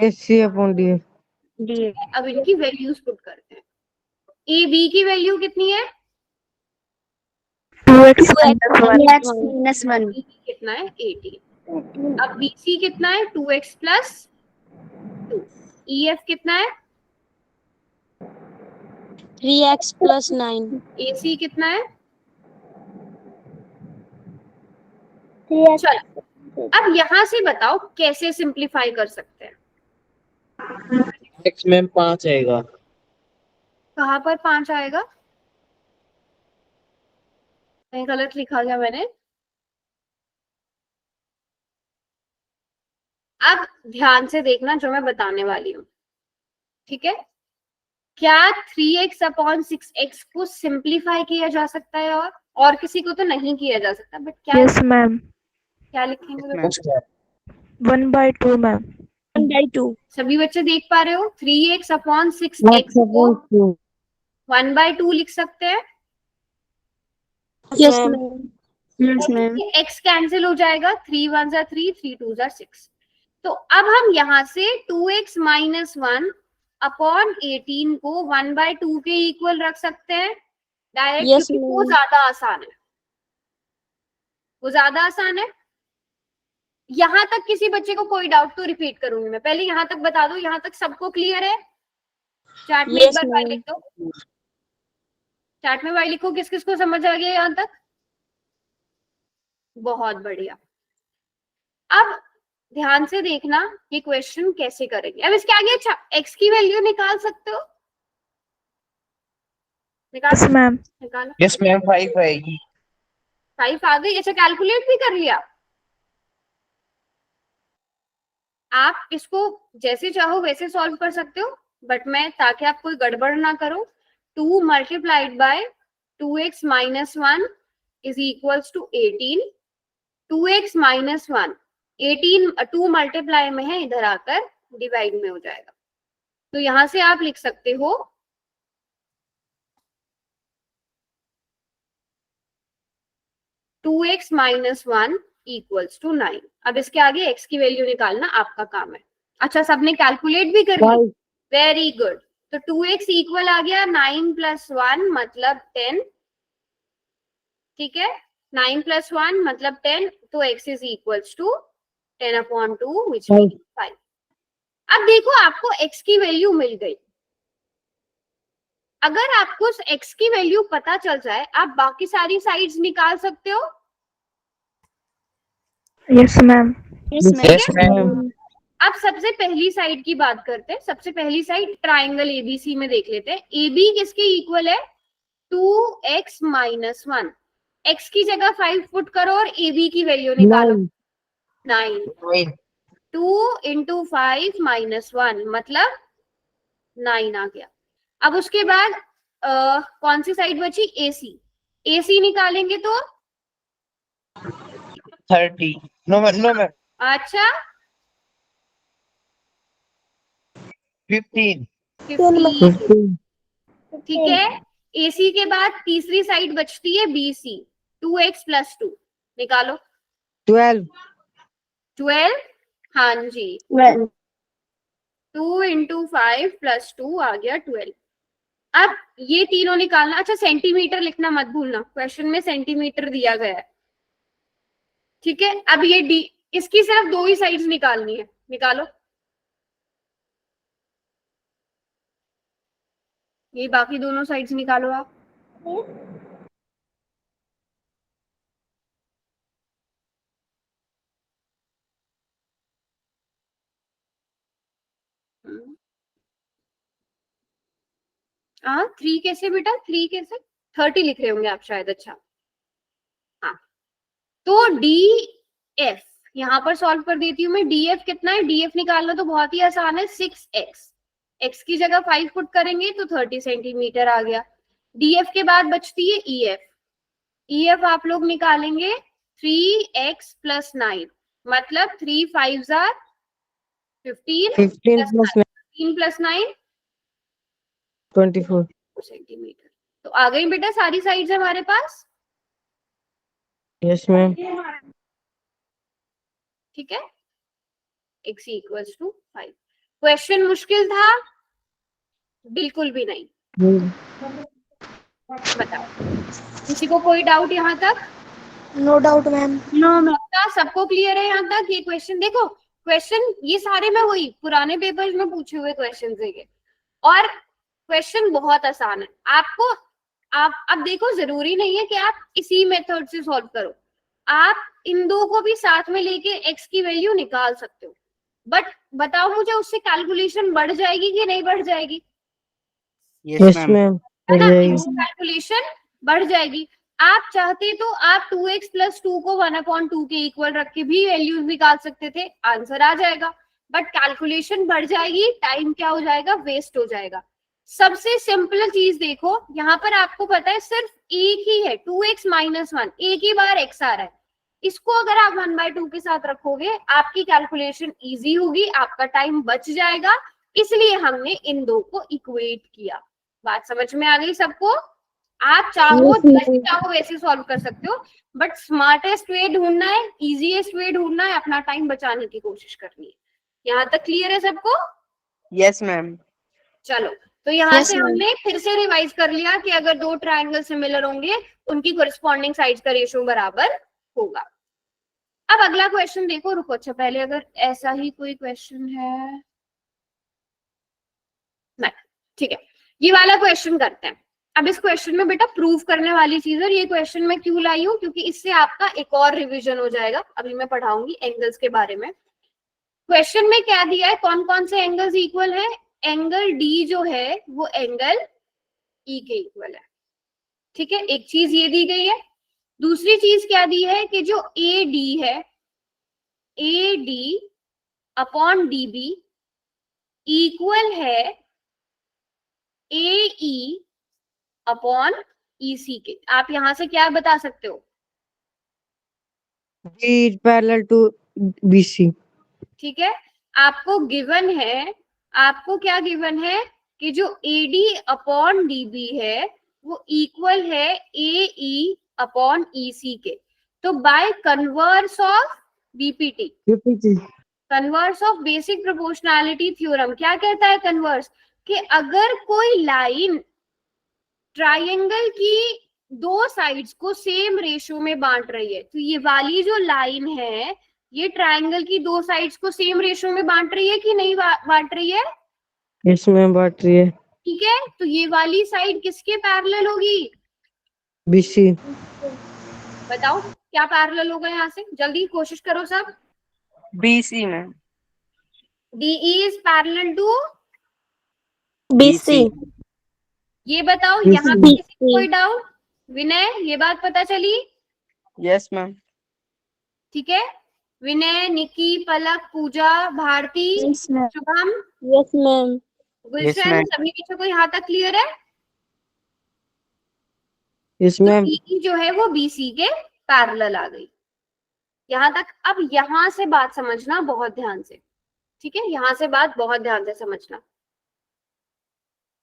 AC upon DF। अब इनकी वैल्यूज पुट करते हैं। AB की वैल्यू कितनी है? 2x minus 1। BC कितना है? 18। अब BC कितना है? 2x plus 2। EF कितना है? 3x plus 9। AC कितना है? 3x। चलो अब यहाँ से बताओ कैसे सिंप्लीफाई कर सकते हैं। x मैम 5 आएगा। कहाँ पर 5 आएगा? कहीं गलत लिखा गया मैंने। अब ध्यान से देखना जो मैं बताने वाली हूँ, ठीक है? क्या 3x अपॉन 6x को सिंप्लीफाई किया जा सकता है? और किसी को तो नहीं किया जा सकता, बट क्या यस मैम। क्या लिखेंगे? 1/2 मैम। 1/2। सभी बच्चे देख पा रहे हो? 3x अपॉन 6x को 1/2 लिख सकते हैं। Yes ma'am. Yes ma'am. x cancel हो जाएगा। 3 1 जा 3, 3 2 जा 6। तो अब हम यहाँ से 2x माइनस 1 अपॉन 18 को 1/2 के इक्वल रख सकते हैं डायरेक्ट। Yes, क्योंकि वो ma'am. ज्यादा आसान है। वो ज्यादा आसान है। यहाँ तक किसी बच्चे को कोई डाउट? तो रिपीट करूंगी मैं। पहले यहाँ तक बता दो। यहाँ तक सबको क्लियर है? चैट में एक Yes, बार वाई ma'am. लिख दो। चैट में वाई लिखो किस किस को समझ आ गया यहाँ तक। बहुत बढ़िया। अब ध्यान से देखना ये क्वेश्चन कैसे करेंगे। अब इसके आगे अच्छा x की वैल्यू निकाल सकते हो? Yes ma'am. निकालो। यस मैम 5 आएगी। 5 आ गई। अच्छा कैलकुलेट भी कर लिया? आप इसको जैसे चाहो वैसे सॉल्व कर सकते हो, बट मैं ताकि आप कोई गड़बड़ ना करो, 2 multiplied by 2x minus 1 is equals to 18। 2x minus 1 18 2 multiply में है, इधर आकर डिवाइड में हो जाएगा। तो यहां से आप लिख सकते हो 2x माइनस 1 इक्वल्स टू 9। अब इसके आगे x की वैल्यू निकालना आपका काम है। अच्छा सबने कैलकुलेट भी कर ली? Very good. तो 2x इक्वल आ गया 9 प्लस 1 मतलब 10। ठीक है। 9 + 1 मतलब 10, तो x is equals to 10/2 which Five. Means 5। अब देखो आपको x की वैल्यू मिल गई। अगर आपको x की वैल्यू पता चल जाए, आप बाकी सारी साइड्स निकाल सकते हो। Yes ma'am. Yes ma'am. Yes, ma'am. अब सबसे पहली साइड की बात करते हैं। सबसे पहली साइड ट्राइंगल एबीसी में देख लेते हैं। AB किसके इक्वल है? 2x - 1। x की जगह 5 पुट करो और AB की वैल्यू निकालो। 9। 2 × 5 - 1 मतलब 9 आ गया। अब उसके बाद कौन सी साइड बची? AC। AC निकालेंगे तो 30. No, ma'am. No, ma'am. अच्छा 15. 15। ठीक है। AC के बाद तीसरी साइड बचती है BC। 2x + 2 निकालो। 12. 12। हाँ जी, 12 2 × 5 + 2 आ गया 12। अब ये तीनों निकालना। अच्छा सेंटीमीटर लिखना मत भूलना, क्वेश्चन में सेंटीमीटर दिया गया है। ठीक है। अब ये डी, इसकी सिर्फ 2 ही साइड्स निकालनी है, निकालो। ये बाकी दोनों साइड्स निकालो आप। हाँ 3 कैसे बेटा? 3 कैसे? 30 लिख रहे होंगे आप शायद। अच्छा हाँ, तो DF यहाँ पर सॉल्व कर देती हूँ मैं। DF कितना है? DF निकालना तो बहुत ही आसान है, 6x। x की जगह 5 पुट करेंगे तो 30 सेंटीमीटर आ गया। DF के बाद बचती है EF। EF आप लोग निकालेंगे 3x + 9 मतलब 3 × 5 = 15 15 plus 9, 3 + 9 24. सेंटीमीटर। तो आ गई बेटा सारी साइड्स हमारे पास। Yes, ma'am. ठीक है। x = 5। क्वेश्चन मुश्किल था? बिल्कुल भी नहीं। बताओ, किसी को कोई डाउट यहाँ तक? No doubt ma'am. No ma'am सबको क्लियर है यहाँ तक? ये क्वेश्चन देखो, क्वेश्चन ये सारे में वही पुराने पेपर्स में पूछे हुए क्वेश्चन है और क्वेश्चन बहुत आसान है। आपको आप अब देखो, जरूरी नहीं है कि आप इसी मेथड से सॉल्व करो। आप इन दो को भी साथ में लेके x की वैल्यू निकाल सकते हो। बट बताओ मुझे, उससे कैलकुलेशन बढ़ जाएगी कि नहीं बढ़ जाएगी? Yes, ma'am. है ना, जाएगी। कैलकुलेशन बढ़ जाएगी। आप चाहते तो आप 2x + 2 को 1/2 के इक्वल रख के भी वैल्यूज निकाल सकते थे, आंसर आ जाएगा। बट कैलकुलेशन बढ़ जाएगी, टाइम क्या हो जाएगा? वेस्ट हो जाएगा। सबसे सिंपल चीज देखो, यहाँ पर आपको पता है सिर्फ एक ही है, 2x - 1, एक ही बार x आ रहा है। इसको अगर आप 1/2 के साथ रखोगे, आपकी कैलकुलेशन इजी होगी, आपका टाइम बच जाएगा। इसलिए हमने इन दो को इक्वेट किया। बात समझ में आ गई सबको? आप चाहो जैसे चाहो वैसे सॉल्व कर सकते हो, बट स्मार्टेस्ट वे ढूंढना है, इजीएस्ट वे ढूंढना है, अपना टाइम बचाने की कोशिश करनी है। यहाँ तक क्लियर है सबको? Yes ma'am. चलो, तो यहाँ Yes, से ma'am. हमने फिर से रिवाइज कर लिया कि अगर दो ट्रायंगल सिमिलर होंगे, उनकी कोरिस्पॉन्डिंग साइड्स का रेशियो बराबर होगा। अब अगला क्वेश्चन देखो। रुको, अच्छा पहले अगर ऐसा ही कोई क्वेश्चन है, नहीं ठीक है, ये वाला क्वेश्चन करते हैं। अब इस क्वेश्चन में बेटा प्रूव करने वाली चीज है, और ये क्वेश्चन मैं क्यों लाई हूँ, क्योंकि इससे आपका एक और रिवीजन हो जाएगा। अभी मैं पढ़ाऊंगी एंगल्स के बारे में। क्वेश्चन में क्या दिया है, कौन कौन से एंगल्स इक्वल है? एंगल डी जो है वो एंगल ई के इक्वल है। ठीक है, एक चीज ये दी गई है। दूसरी चीज क्या दी है कि जो ए डी है, A D upon D B equal है ए ई अपॉन ई सी के। आप यहां से क्या बता सकते हो? B is parallel to BC. ठीक है, आपको गिवन है, आपको क्या गिवन है कि जो AD अपॉन DB है वो इक्वल है AE अपॉन EC के। तो by converse of BPT, BPT. Converse of basic proportionality theorem, क्या कहता है कन्वर्स? कि अगर कोई लाइन ट्रायंगल की दो साइड्स को सेम रेशियो में बांट रही है, तो ये वाली जो लाइन है ये ट्रायंगल की दो साइड्स को सेम रेशियो में बांट रही है कि नहीं बांट रही है? इसमें बांट रही है। ठीक है, तो ये वाली साइड किसके पैरेलल होगी? बीसी। बताओ क्या पैरेलल होगा यहाँ से, जल्दी कोशिश करो सब। BC में DE is parallel to BC। ये बताओ BC। यहाँ पे किसी को कोई डाउट? विनय, ये बात पता चली? Yes ma'am. ठीक है, Vinay, Niki, Palak, Pooja, Bharti, Yes, ma'am. Shubham, yes ma'am. Gulshan, ma'am. सभी बच्चों को यहाँ तक क्लियर है? इसमें DE जो है वो BC के पैरेलल आ गई यहाँ तक। अब यहाँ से बात समझना बहुत ध्यान से, ठीक है, यहाँ से बात बहुत ध्यान से समझना।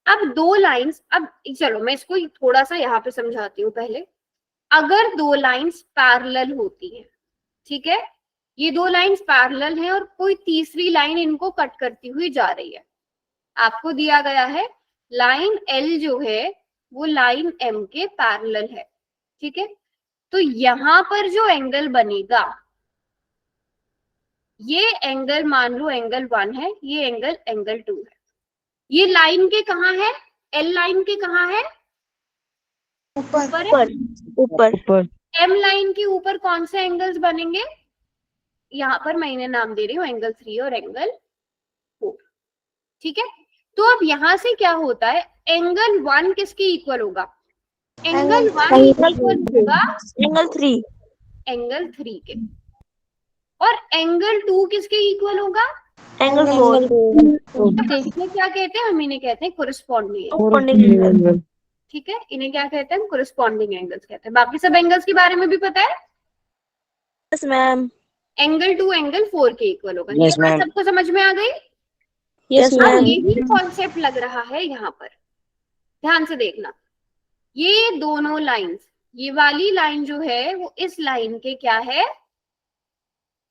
अब दो लाइंस, अब चलो मैं इसको थोड़ा सा यहाँ पे समझाती हूँ पहले। अगर दो लाइंस पैरेलल होती है, ठीक है, ये दो लाइंस पैरेलल हैं और कोई तीसरी लाइन इनको कट करती हुई जा रही है, आपको दिया गया है लाइन L जो है वो लाइन M के पैरेलल है, ठीक है, तो यहाँ पर जो एंगल बनेगा, ये एंगल मान लो एंगल 1 है, ये एंगल 2 है। ये लाइन के कहाँ है? L लाइन के कहाँ है? ऊपर है। ऊपर। ऊपर। M लाइन के ऊपर कौन से एंगल्स बनेंगे? यहाँ पर मैंने नाम दे रही हूँ एंगल 3 और एंगल 4, ठीक है। तो अब यहाँ से क्या होता है, एंगल 1 किसके इक्वल होगा? एंगल 1 इक्वल होगा एंगल 3। एंगल 3 के, और एंगल 2 किसके इक्वल होगा? एंगल 4। इन्हें क्या कहते हैं? हम इन्हें कहते हैं कोरिस्पॉन्डिंग, ठीक है, इन्हें क्या कहते हैं? कोरिस्पॉन्डिंग एंगल्स कहते हैं। बाकी सब एंगल्स के बारे में भी पता है? Yes ma'am. एंगल 2 एंगल 4 के इक्वल होगा। Yes, ये बात ma'am. सबको समझ में आ गई? यस अब मैम। यही कॉन्सेप्ट लग रहा है यहाँ पर, ध्यान से देखना। ये दोनों लाइंस, ये वाली लाइन जो है वो इस लाइन के क्या है?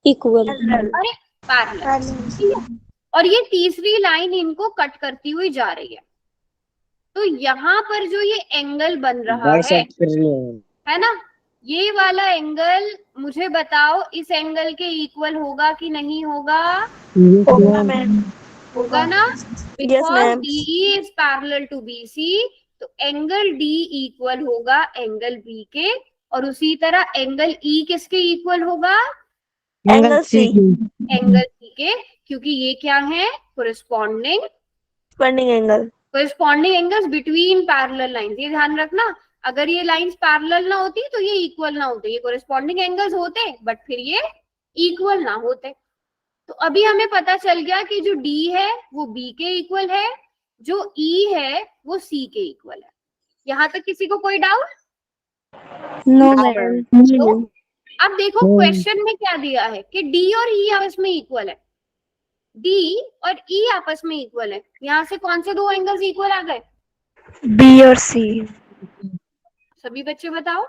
इक्वल। अरे पैरेलल, ठीक है, और ये तीसरी लाइन इनको कट करती हुई जा रही है। तो यहाँ पर जो ये एंगल बन रहा है ना, ये वाला एंगल मुझे बताओ इस एंगल के इक्वल होगा कि नहीं होगा? होगा ना, because ma'am. DE is parallel to BC, तो एंगल D इक्वल होगा एंगल B के, और उसी तरह एंगल E किसके इक्वल होगा? Angle C। एंगल C के, क्योंकि ये क्या है? Corresponding angle. Corresponding angles between parallel lines. ये ध्यान रखना, अगर ये लाइंस पैरेलल ना होती तो ये इक्वल ना होते, ये कोरिस्पॉन्डिंग एंगल्स होते बट फिर ये इक्वल ना होते। तो अभी हमें पता चल गया कि जो D है वो B के इक्वल है, जो E है वो C के इक्वल है। यहाँ तक किसी को कोई डाउट? No ma'am. तो अब देखो क्वेश्चन में क्या दिया है कि D और E आपस में इक्वल है, D और E आपस में इक्वल है। यहाँ से कौन से दो एंगल्स इक्वल आ गए? B और C। सभी बच्चे बताओ,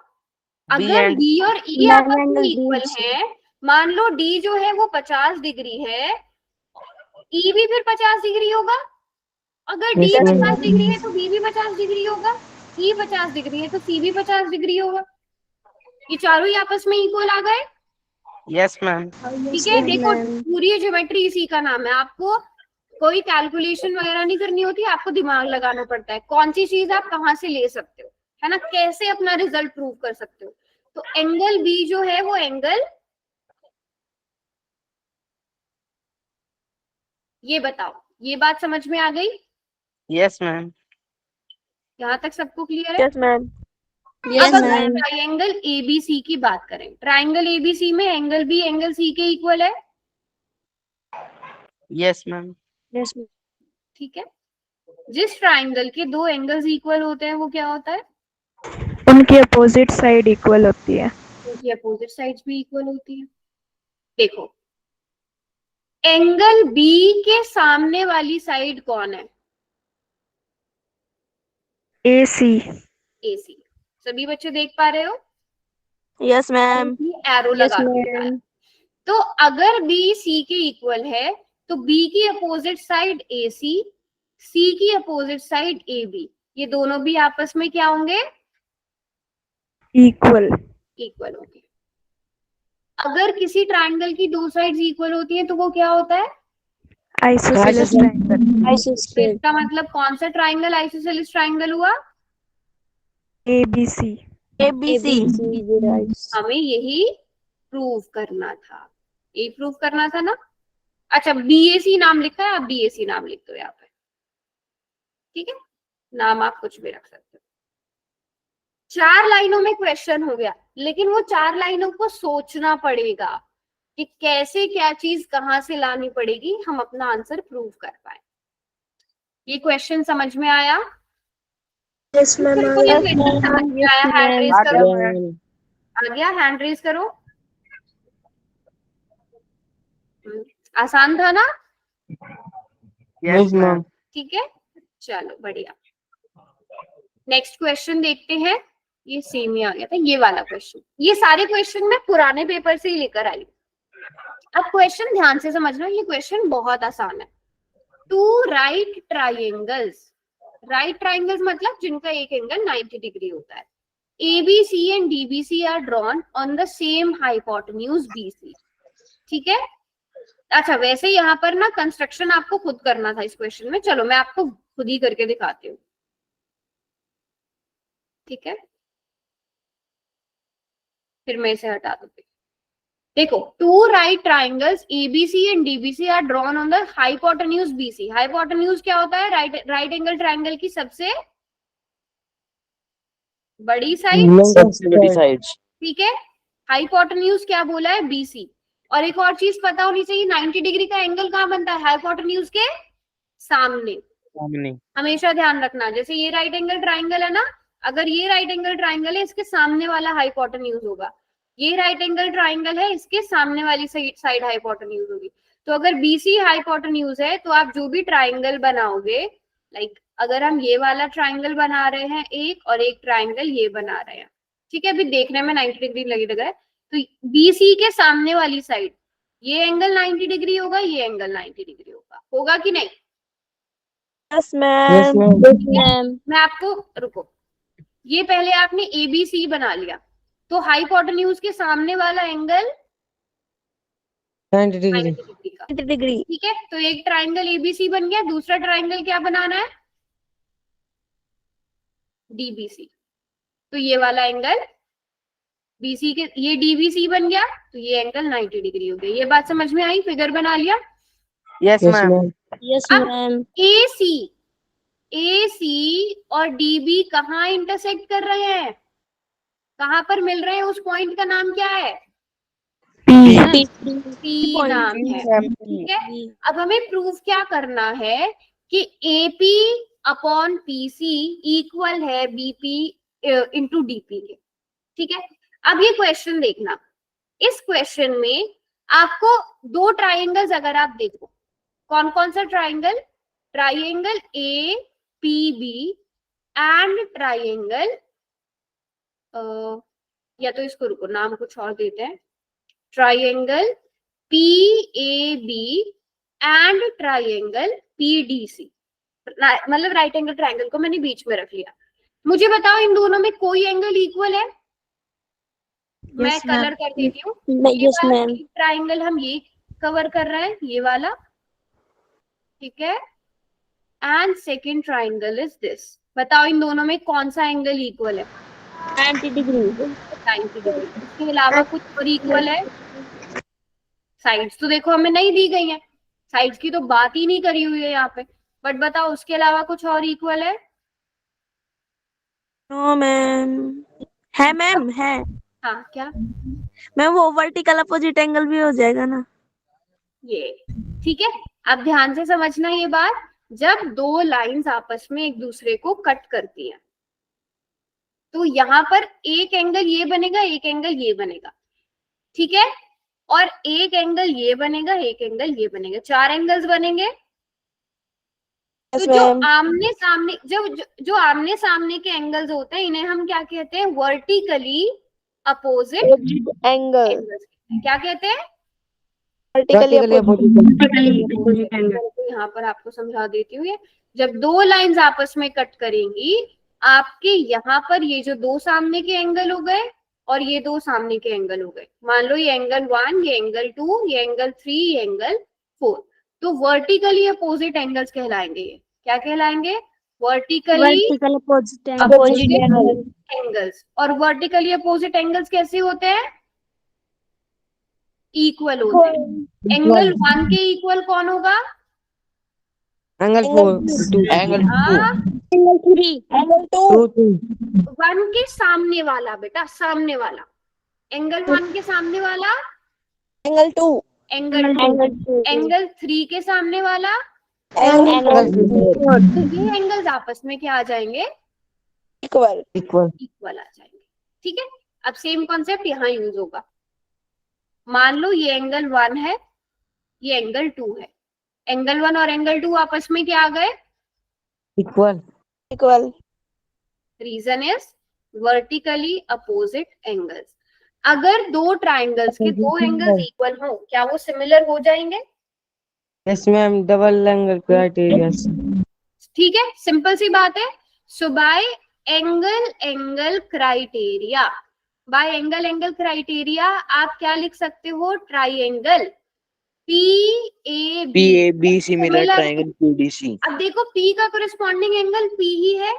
अगर D और E आपस में इक्वल है, मान लो D जो है वो 50 डिग्री है, E भी फिर 50 डिग्री होगा। अगर D 50 डिग्री है तो B भी 50 डिग्री होगा, E 50 डिग्री है तो C भी 50 डिग्री होगा। ये चारों ही आपस में इक्वल आ गए, यस मैम। ठीक है। देखो पूरी ज्योमेट्री इसी का नाम है, आपको कोई कैलकुलेशन वगैरह नहीं करनी होती, आपको दिमाग लगाना पड़ता है कौन सी चीज आप कहाँ से ले सकते हो, है ना, कैसे अपना रिजल्ट प्रूव कर सकते हो। तो एंगल B जो है वो एंगल, ये बताओ, ये बात समझ में आ गई? Yes ma'am. यहाँ तक सबको क्लियर है? Yes ma'am. अब अगर ट्राइंगल ABC की बात करें, ट्राइंगल ABC में एंगल B एंगल C के इक्वल है, यस मैम। यस। ठीक है। जिस ट्राइंगल के दो एंगल्स इक्वल होते हैं वो क्या होता है? उनकी अपोजिट साइड इक्वल होती है। उनकी अपोजिट साइड्स भी इक्वल होती है। देखो एंगल B के सामने वाली साइड कौन है? AC। AC। सभी बच्चे देख पा रहे हो? Yes ma'am. एरो लगा के रखा है। तो अगर B C के इक्वल है तो B की अपोजिट साइड AC, C की अपोजिट साइड AB, ये दोनों भी आपस में क्या होंगे? इक्वल। इक्वल हो गए। अगर किसी ट्रायंगल की दो साइड्स इक्वल होती है तो वो क्या होता है? Isosceles triangle. तो आइसोस्केल। इसका मतलब कौन सा ट्रायंगल आइसोसेलेस ट्रायंगल हुआ? ABC। ABC right. हमें यही प्रूव करना था, यही प्रूव करना था ना। अच्छा, BAC नाम लिखा है, आप BAC नाम लिख दो यहाँ पे, ठीक है, नाम आप कुछ भी रख सकते हो। 4 लाइनों में क्वेश्चन हो गया, लेकिन वो 4 लाइनों को सोचना पड़ेगा कि कैसे क्या चीज कहां से लानी पड़ेगी, हम अपना आंसर प्रूव कर पाए। ये क्वेश्चन समझ में आया? Yes ma'am. बिल्कुल, ये क्वेश्चन समझ में आया? हैंड रेज करो। आ गया? हैंड रेज करो। आसान था ना? Yes ma'am. ठीक है, चलो बढ़िया। नेक्स्ट क्वेश्चन देखते हैं। ये सेम ही आ गया था, ये वाला क्वेश्चन। ये सारे क्वेश्चन मैं पुराने पेपर से ही लेकर आई। अब क्वेश्चन ध्यान से समझना, ये क्वेश्चन बहुत आसान है। 2 राइट ट्राइंगल्स, राइट ट्राइंगल्स मतलब जिनका एक एंगल 90 डिग्री होता है। ABC and DBC are drawn on the same hypotenuse BC। ठीक है। अच्छा, वैसे यहाँ पर ना कंस्ट्रक्शन आपको खुद करना था इस क्वेश्चन में। चलो मैं आपको खुद ही करके दिखाती हूँ, ठीक है, फिर मैं इसे हटा दूंगी। देखो, 2 right triangles ABC and DBC are drawn on the hypotenuse BC। Hypotenuse क्या होता है? राइट एंगल ट्राइंगल की सबसे बड़ी साइड, ठीक है। हाइपोटेन्यूज क्या बोला है? BC। और एक और चीज पता होनी चाहिए, 90 डिग्री का एंगल कहाँ बनता है? हाइपोटेन्यूज के सामने। हमेशा ध्यान रखना, जैसे ये राइट एंगल ट्राइंगल है ना, अगर ये राइट एंगल ट्राइंगल है, इसके सामने वाला हाइपोटेन्यूज होगा। ये राइट एंगल ट्राइंगल है, इसके सामने वाली साइड हाइपोटेन्यूज होगी। तो अगर BC हाइपोटेन्यूज है तो आप जो भी ट्राइंगल बनाओगे, लाइक अगर हम ये वाला ट्राइंगल बना रहे हैं एक, और एक ट्राइंगल ये बना रहे हैं, ठीक है, अभी देखने में 90 डिग्री लगी लग रहा है, तो BC के सामने वाली साइड ये एंगल 90 डिग्री होगा, ये एंगल 90 डिग्री होगा कि नहीं? Yes ma'am. मैं आपको, रुको, ये पहले आपने ABC बना लिया, तो हाइपोटेन्यूज के सामने वाला एंगल 90 डिग्री। 90 डिग्री का, ठीक है। तो एक ट्राइंगल ABC बन गया, दूसरा ट्राइंगल क्या बनाना है? DBC। तो ये वाला एंगल BC के, ये DBC बन गया, तो ये एंगल 90 डिग्री हो गया। ये बात समझ में आई? फिगर बना लिया? Yes ma'am. यस अब मैम। AC और DB कहाँ इंटरसेक्ट कर रहे हैं, कहाँ पर मिल रहे हैं? उस पॉइंट का नाम क्या है? P नाम है, ठीक है। अब हमें प्रूफ क्या करना है कि AP अपॉन PC इक्वल है BP इंटू DP के, ठीक है। अब ये क्वेश्चन देखना, इस क्वेश्चन में आपको 2 ट्राइंगल्स अगर आप देखो, कौन कौन सा triangle? Triangle APB and triangle, या तो इसको रुको, नाम कुछ और देते हैं, triangle PAB and triangle PDC। मतलब राइट एंगल ट्राइंगल को मैंने बीच में रख लिया। मुझे बताओ, इन दोनों में कोई एंगल इक्वल है? मैं कलर कर देती हूँ। Yes ma'am. ट्राइंगल हम ये कवर कर रहे हैं, ये वाला, ठीक है, and second triangle is this. बताओ इन दोनों में कौन सा एंगल इक्वल है? 90 डिग्री। 90 डिग्री। इसके अलावा कुछ और इक्वल है? साइड्स तो देखो हमें नहीं दी गई है, साइड्स की तो बात ही नहीं करी हुई है यहाँ पे, बट बताओ उसके अलावा कुछ और इक्वल है? No ma'am. है मैम, है। हाँ, क्या? मैम वो वर्टिकल अपोजिट एंगल भी हो जाएगा ना? ये, ठीक है। अब ध्यान से समझना ये बात, जब 2 लाइंस आपस में एक दूसरे को कट करती हैं, तो यहाँ पर एक एंगल ये बनेगा, एक एंगल ये बनेगा, ठीक है, और एक एंगल ये बनेगा, एक एंगल ये बनेगा, 4 एंगल्स बनेंगे। तो जो आमने सामने, जो आमने सामने के एंगल्स होते हैं, इन्हें हम क्या कहते हैं? Vertically opposite angle. क्या कहते हैं? वर्टिकली यहाँ पर आपको समझा देती हूँ। ये जब 2 लाइंस आपस में कट करेंगी आपके यहाँ पर ये जो दो सामने के एंगल हो गए और ये दो सामने के एंगल हो गए। मान लो ये एंगल 1, ये एंगल 2, ये एंगल 3, ये एंगल 4। तो वर्टिकली अपोजिट एंगल्स कहलाएंगे। ये क्या कहलाएंगे? Vertically vertical opposite opposite angles. और वर्टिकली अपोजिट एंगल्स कैसे होते हैं? इक्वल होते हैं। एंगल 1 के इक्वल कौन होगा? एंगल 4 2 एंगल हाँ, 2 1 के सामने वाला बेटा, सामने वाला। एंगल 1 के सामने वाला एंगल 2 एंगल 2। एंगल 3 के सामने वाला। एंगल तो ये एंगल्स आपस में क्या आ जाएंगे? इक्वल इक्वल आ जाएंगे। ठीक है, अब सेम कॉन्सेप्ट यहाँ यूज होगा। मान लो ये एंगल 1 है, ये एंगल 2 है। एंगल 1 और एंगल 2 आपस में क्या आ गए? Equal reason is vertically opposite angles. अगर दो ट्राइंगल्स के दो एंगल्स इक्वल हो, क्या वो सिमिलर हो जाएंगे? Yes ma'am, double angle criteria. ठीक है, सिंपल सी बात है। So by angle criteria, by angle criteria आप क्या लिख सकते हो? Triangle PAB similar triangle PDC। अब देखो P का कोरिस्पॉन्डिंग एंगल P ही है,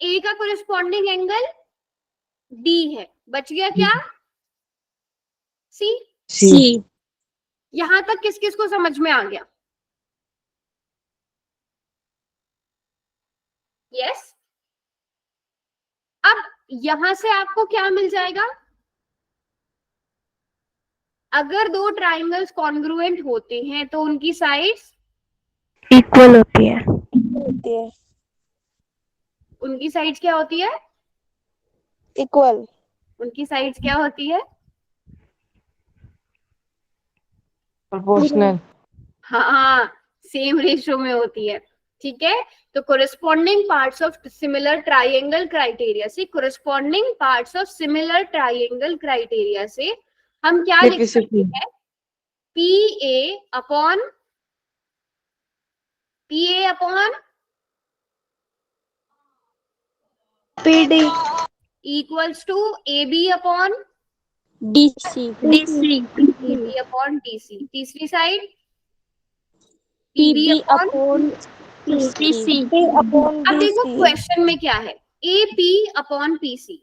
A का कोरिस्पॉन्डिंग एंगल D है। बच गया क्या? C। यहां तक किस किस को समझ में आ गया? यस। अब यहां से आपको क्या मिल जाएगा? अगर दो ट्राइंगल्स कॉन्ग्रुएंट होते हैं तो उनकी साइड्स इक्वल होती है। उनकी साइड्स क्या होती है? इक्वल उनकी साइड्स क्या होती है? प्रोपोर्शनल। हाँ, सेम रेशियो में होती है। ठीक है, तो corresponding parts of similar triangle criteria से, corresponding parts of similar triangle criteria से हम क्या लिख सकते हैं? PA upon PD equals to AB upon DC AB upon DC। तीसरी साइड PB अपॉन। PC अब देखो क्वेश्चन में क्या है? AP upon PC,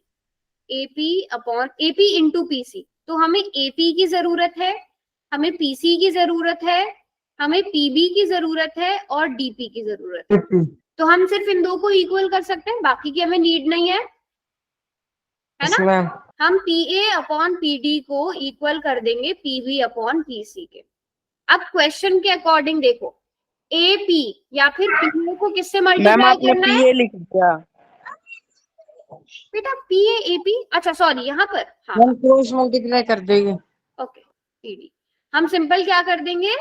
AP into PC। तो हमें AP की जरूरत है, हमें PC की जरूरत है, हमें PB की जरूरत है और DP की जरूरत है। तो हम सिर्फ इन दो को इक्वल कर सकते हैं, बाकी की हमें नीड नहीं है ना। हम PA अपॉन PD को इक्वल कर देंगे PB अपॉन PC के। अब क्वेश्चन के अकॉर्डिंग देखो, AP या फिर PA को किससे मल्टीप्लाई करना है? लिख दिया बेटा PA AP, अच्छा सॉरी यहाँ पर हाँ क्रॉस मल्टीप्लाई कर देंगे। ओके, PD हम सिंपल क्या कर देंगे?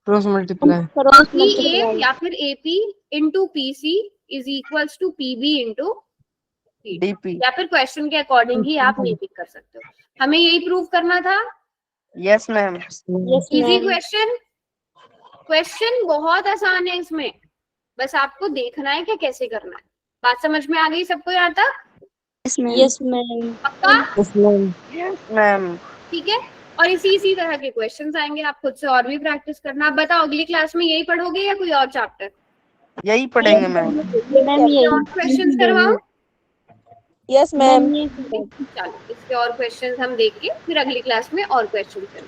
Cross multiply. PA या फिर AP into PC is equals to PB into DP। या फिर क्वेश्चन के अकॉर्डिंग ही आप नहीं पिक कर सकते हो। हमें यही प्रूव करना था। Yes ma'am. इजी क्वेश्चन बहुत आसान है, इसमें बस आपको देखना है कि कैसे करना है। बात समझ में आ गई सबको यहाँ तक? Yes ma'am. पक्का? मैम ठीक है, और इसी तरह के क्वेश्चंस आएंगे, आप खुद से और भी प्रैक्टिस करना। आप बताओ अगली क्लास में यही पढ़ोगे या कोई और चैप्टर? यही पढ़ेंगे मैम। और क्वेश्चंस करवाओ? Yes ma'am. चलो इसके और क्वेश्चंस हम देख के फिर अगली क्लास में और क्वेश्चन करेंगे।